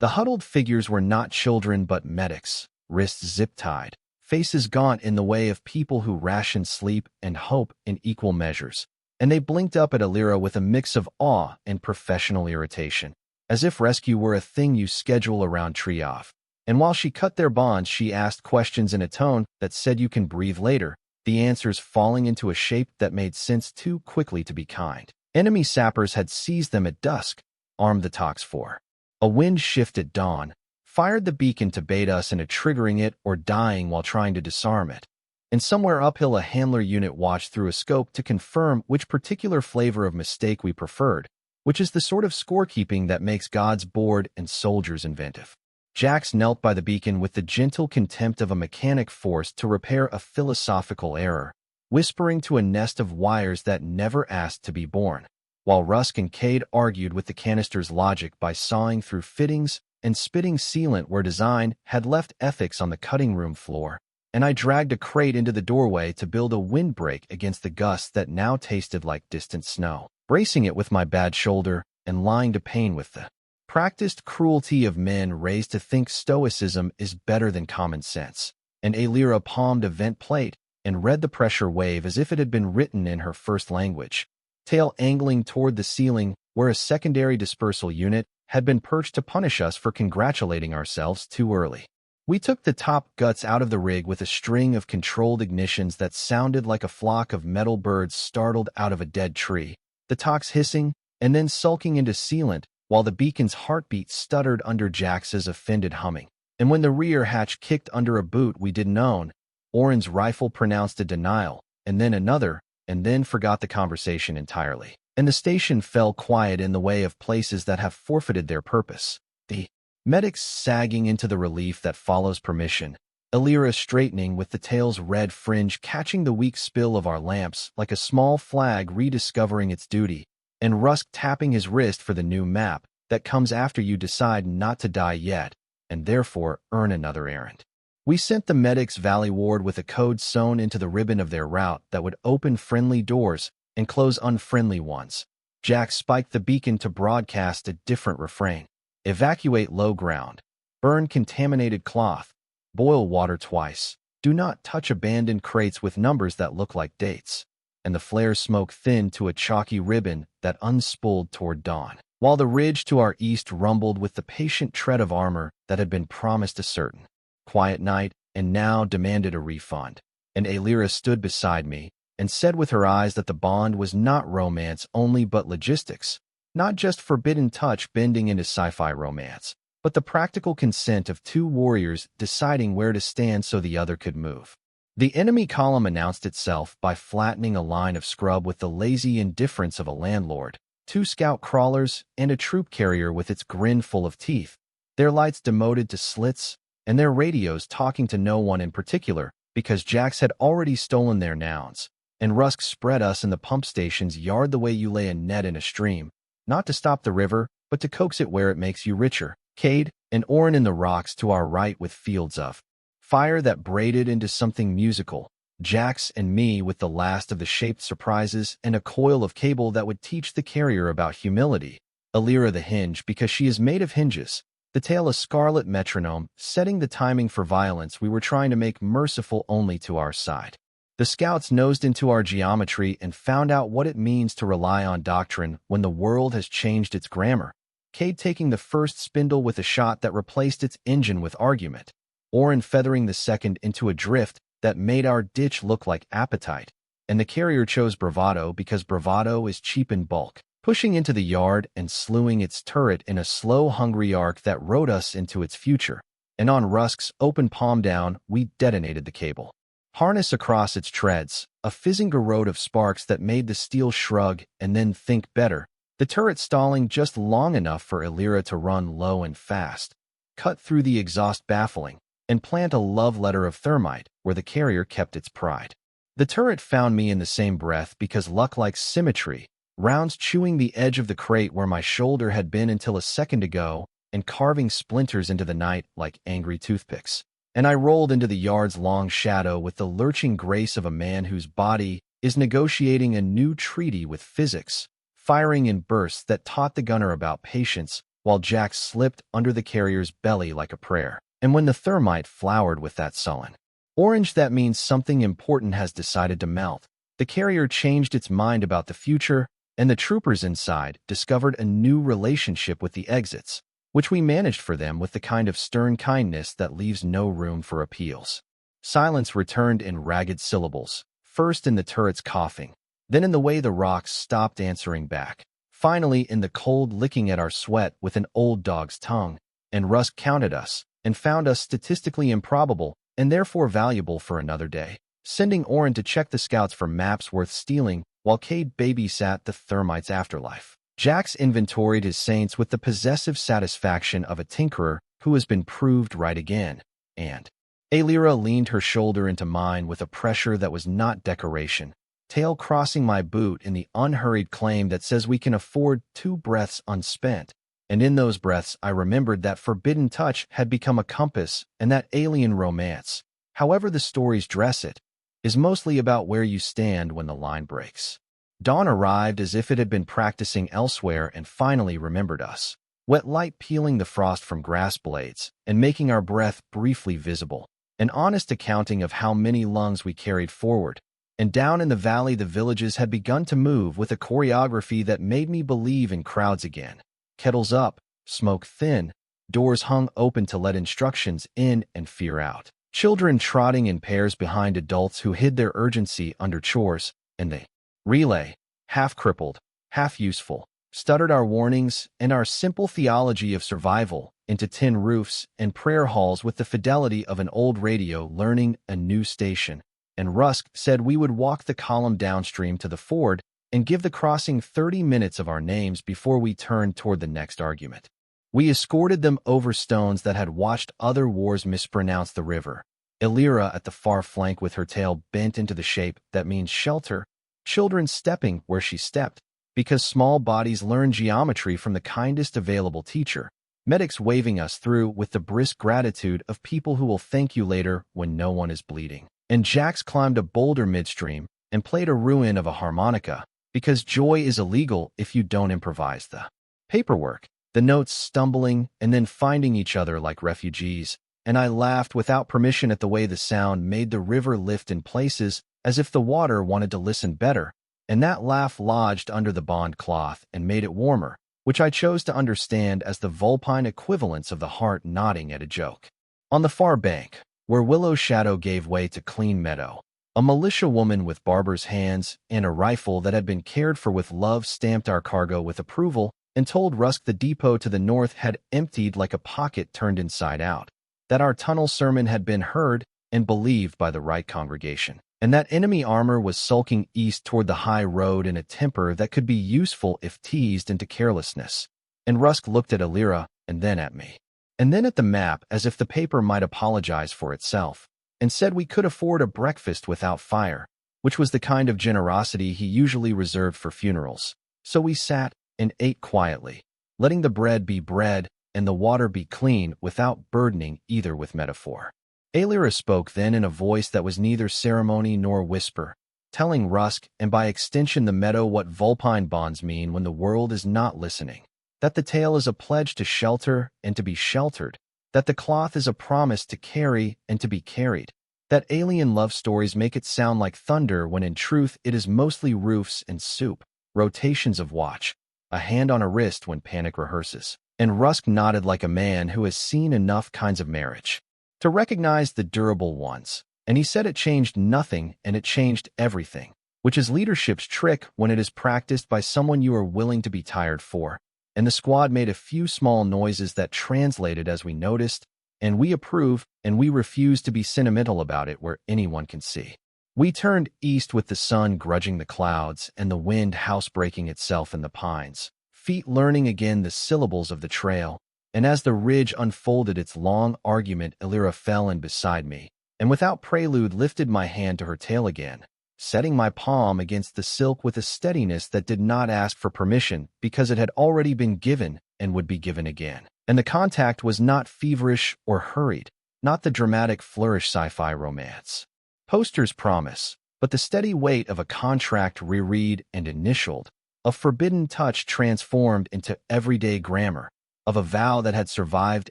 The huddled figures were not children but medics, wrists zip-tied, faces gaunt in the way of people who ration sleep and hope in equal measures. And they blinked up at Illyra with a mix of awe and professional irritation, as if rescue were a thing you schedule around tree-off. And while she cut their bonds, she asked questions in a tone that said you can breathe later, the answers falling into a shape that made sense too quickly to be kind. Enemy sappers had seized them at dusk, armed the Tox 4. A wind shift at dawn, fired the beacon to bait us into triggering it or dying while trying to disarm it. And somewhere uphill a handler unit watched through a scope to confirm which particular flavor of mistake we preferred, which is the sort of scorekeeping that makes gods bored and soldiers inventive. Jax knelt by the beacon with the gentle contempt of a mechanic forced to repair a philosophical error, whispering to a nest of wires that never asked to be born, while Rusk and Cade argued with the canister's logic by sawing through fittings and spitting sealant where design had left ethics on the cutting room floor. And I dragged a crate into the doorway to build a windbreak against the gusts that now tasted like distant snow, bracing it with my bad shoulder and lying to pain with the practiced cruelty of men raised to think stoicism is better than common sense. And Illyra palmed a vent plate and read the pressure wave as if it had been written in her first language. tail angling toward the ceiling where a secondary dispersal unit had been perched to punish us for congratulating ourselves too early. We took the top guts out of the rig with a string of controlled ignitions that sounded like a flock of metal birds startled out of a dead tree, the tox hissing and then sulking into sealant while the beacon's heartbeat stuttered under Jax's offended humming. And when the rear hatch kicked under a boot we didn't own, Oren's rifle pronounced a denial, and then another, and then forgot the conversation entirely. And the station fell quiet in the way of places that have forfeited their purpose. The medics sagging into the relief that follows permission, Illyra straightening with the tail's red fringe catching the weak spill of our lamps like a small flag rediscovering its duty, and Rusk tapping his wrist for the new map that comes after you decide not to die yet, and therefore earn another errand. We sent the medics valleyward with a code sewn into the ribbon of their route that would open friendly doors and close unfriendly ones. Jack spiked the beacon to broadcast a different refrain. Evacuate low ground. Burn contaminated cloth. Boil water twice. Do not touch abandoned crates with numbers that look like dates. And the flare smoke thinned to a chalky ribbon that unspooled toward dawn, while the ridge to our east rumbled with the patient tread of armor that had been promised a certain quiet night and now demanded a refund. And Illyra stood beside me and said with her eyes that the bond was not romance only but logistics, not just forbidden touch bending into sci-fi romance, but the practical consent of two warriors deciding where to stand so the other could move. The enemy column announced itself by flattening a line of scrub with the lazy indifference of a landlord, two scout crawlers, and a troop carrier with its grin full of teeth, their lights demoted to slits, and their radios talking to no one in particular because Jax had already stolen their nouns, and Rusk spread us in the pump station's yard the way you lay a net in a stream, not to stop the river, but to coax it where it makes you richer. Cade and Oren in the rocks to our right with fields of fire that braided into something musical, Jax and me with the last of the shaped surprises and a coil of cable that would teach the carrier about humility, Illyra the hinge because she is made of hinges, the tail a scarlet metronome setting the timing for violence we were trying to make merciful only to our side. The scouts nosed into our geometry and found out what it means to rely on doctrine when the world has changed its grammar. Cade taking the first spindle with a shot that replaced its engine with argument, Oren feathering the second into a drift that made our ditch look like appetite, and the carrier chose bravado because bravado is cheap in bulk, pushing into the yard and slewing its turret in a slow, hungry arc that rode us into its future, and on Rusk's open palm down we detonated the cable. Harness across its treads, a fizzing garrote of sparks that made the steel shrug and then think better, the turret stalling just long enough for Illyra to run low and fast, cut through the exhaust baffling, and plant a love letter of thermite where the carrier kept its pride. The turret found me in the same breath because luck likes symmetry, rounds chewing the edge of the crate where my shoulder had been until a second ago and carving splinters into the night like angry toothpicks. And I rolled into the yard's long shadow with the lurching grace of a man whose body is negotiating a new treaty with physics, firing in bursts that taught the gunner about patience while Jack slipped under the carrier's belly like a prayer. And when the thermite flowered with that sullen orange, that means something important has decided to melt. The carrier changed its mind about the future, and the troopers inside discovered a new relationship with the exits, which we managed for them with the kind of stern kindness that leaves no room for appeals. Silence returned in ragged syllables, first in the turret's coughing, then in the way the rocks stopped answering back, finally in the cold licking at our sweat with an old dog's tongue, and Rusk counted us, and found us statistically improbable and therefore valuable for another day, sending Oren to check the scouts for maps worth stealing while Cade babysat the thermite's afterlife. Jax inventoried his saints with the possessive satisfaction of a tinkerer who has been proved right again, and Illyra leaned her shoulder into mine with a pressure that was not decoration, tail crossing my boot in the unhurried claim that says we can afford 2 breaths unspent. And in those breaths I remembered that forbidden touch had become a compass and that alien romance, however the stories dress it, is mostly about where you stand when the line breaks. Dawn arrived as if it had been practicing elsewhere and finally remembered us, wet light peeling the frost from grass blades and making our breath briefly visible, an honest accounting of how many lungs we carried forward, and down in the valley the villages had begun to move with a choreography that made me believe in crowds again. Kettles up, smoke thin, doors hung open to let instructions in and fear out. Children trotting in pairs behind adults who hid their urgency under chores, and the relay, half-crippled, half-useful, stuttered our warnings and our simple theology of survival into tin roofs and prayer halls with the fidelity of an old radio learning a new station. And Rusk said we would walk the column downstream to the ford and give the crossing 30 minutes of our names before we turned toward the next argument. We escorted them over stones that had watched other wars mispronounce the river. Illyra at the far flank with her tail bent into the shape that means shelter, children stepping where she stepped, because small bodies learn geometry from the kindest available teacher, medics waving us through with the brisk gratitude of people who will thank you later when no one is bleeding. And Jax climbed a boulder midstream and played a ruin of a harmonica, because joy is illegal if you don't improvise the paperwork, the notes stumbling and then finding each other like refugees, and I laughed without permission at the way the sound made the river lift in places as if the water wanted to listen better, and that laugh lodged under the bond cloth and made it warmer, which I chose to understand as the Vulpine equivalence of the heart nodding at a joke. On the far bank, where willow shadow gave way to clean meadow, a militia woman with barber's hands and a rifle that had been cared for with love stamped our cargo with approval and told Rusk the depot to the north had emptied like a pocket turned inside out, that our tunnel sermon had been heard and believed by the right congregation, and that enemy armor was sulking east toward the high road in a temper that could be useful if teased into carelessness. And Rusk looked at Illyra and then at me, and then at the map as if the paper might apologize for itself, and said we could afford a breakfast without fire, which was the kind of generosity he usually reserved for funerals. So we sat and ate quietly, letting the bread be bread and the water be clean without burdening either with metaphor. Illyra spoke then in a voice that was neither ceremony nor whisper, telling Rusk and by extension the meadow what Vulpine bonds mean when the world is not listening, that the tale is a pledge to shelter and to be sheltered, that the cloth is a promise to carry and to be carried, that alien love stories make it sound like thunder when in truth it is mostly roofs and soup, rotations of watch, a hand on a wrist when panic rehearses. And Rusk nodded like a man who has seen enough kinds of marriage to recognize the durable ones, and he said it changed nothing and it changed everything, which is leadership's trick when it is practiced by someone you are willing to be tired for. And the squad made a few small noises that translated as we noticed, and we approve, and we refuse to be sentimental about it where anyone can see. We turned east with the sun grudging the clouds and the wind housebreaking itself in the pines, feet learning again the syllables of the trail, and as the ridge unfolded its long argument Illyra fell in beside me, and without prelude lifted my hand to her tail again, setting my palm against the silk with a steadiness that did not ask for permission because it had already been given and would be given again. And the contact was not feverish or hurried, not the dramatic flourish sci-fi romance posters promise, but the steady weight of a contract reread and initialed, a forbidden touch transformed into everyday grammar, of a vow that had survived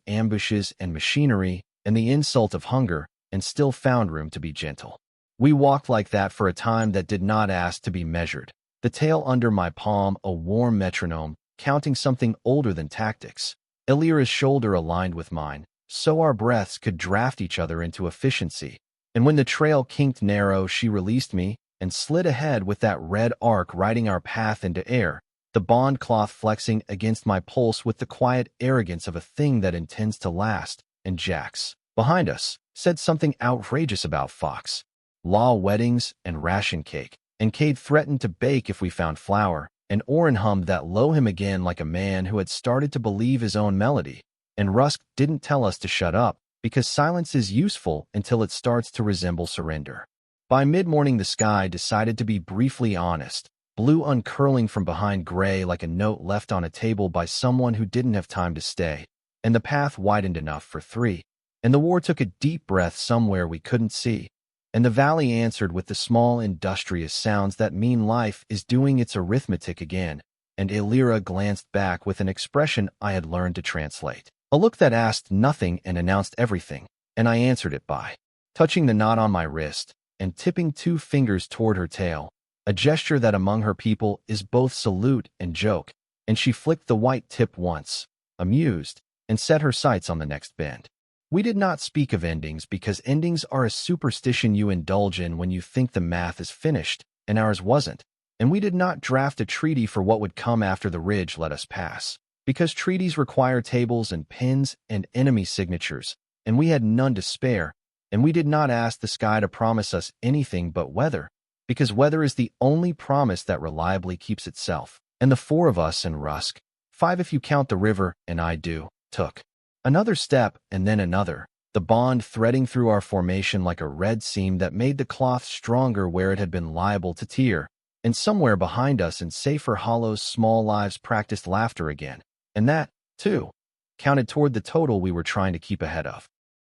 ambushes and machinery and the insult of hunger and still found room to be gentle. We walked like that for a time that did not ask to be measured, the tail under my palm a warm metronome, counting something older than tactics. Illyra's shoulder aligned with mine, so our breaths could draft each other into efficiency. And when the trail kinked narrow, she released me and slid ahead with that red arc riding our path into air, the bond cloth flexing against my pulse with the quiet arrogance of a thing that intends to last. And Jax, behind us, said something outrageous about Fox, law weddings and ration cake, and Cade threatened to bake if we found flour, and Orin hummed that low hymn again like a man who had started to believe his own melody, and Rusk didn't tell us to shut up, because silence is useful until it starts to resemble surrender. By mid-morning the sky decided to be briefly honest, blue uncurling from behind gray like a note left on a table by someone who didn't have time to stay, and the path widened enough for three, and the war took a deep breath somewhere we couldn't see, and the valley answered with the small industrious sounds that mean life is doing its arithmetic again, and Illyra glanced back with an expression I had learned to translate. A look that asked nothing and announced everything, and I answered it by touching the knot on my wrist, and tipping 2 fingers toward her tail, a gesture that among her people is both salute and joke, and she flicked the white tip once, amused, and set her sights on the next bend. We did not speak of endings because endings are a superstition you indulge in when you think the math is finished, and ours wasn't, and we did not draft a treaty for what would come after the ridge let us pass, because treaties require tables and pins and enemy signatures, and we had none to spare, and we did not ask the sky to promise us anything but weather, because weather is the only promise that reliably keeps itself. And the 4 of us and Rusk, 5 if you count the river, and I do, took another step and then another, the bond threading through our formation like a red seam that made the cloth stronger where it had been liable to tear, and somewhere behind us in safer hollows small lives practiced laughter again, and that, too, counted toward the total we were trying to keep ahead of.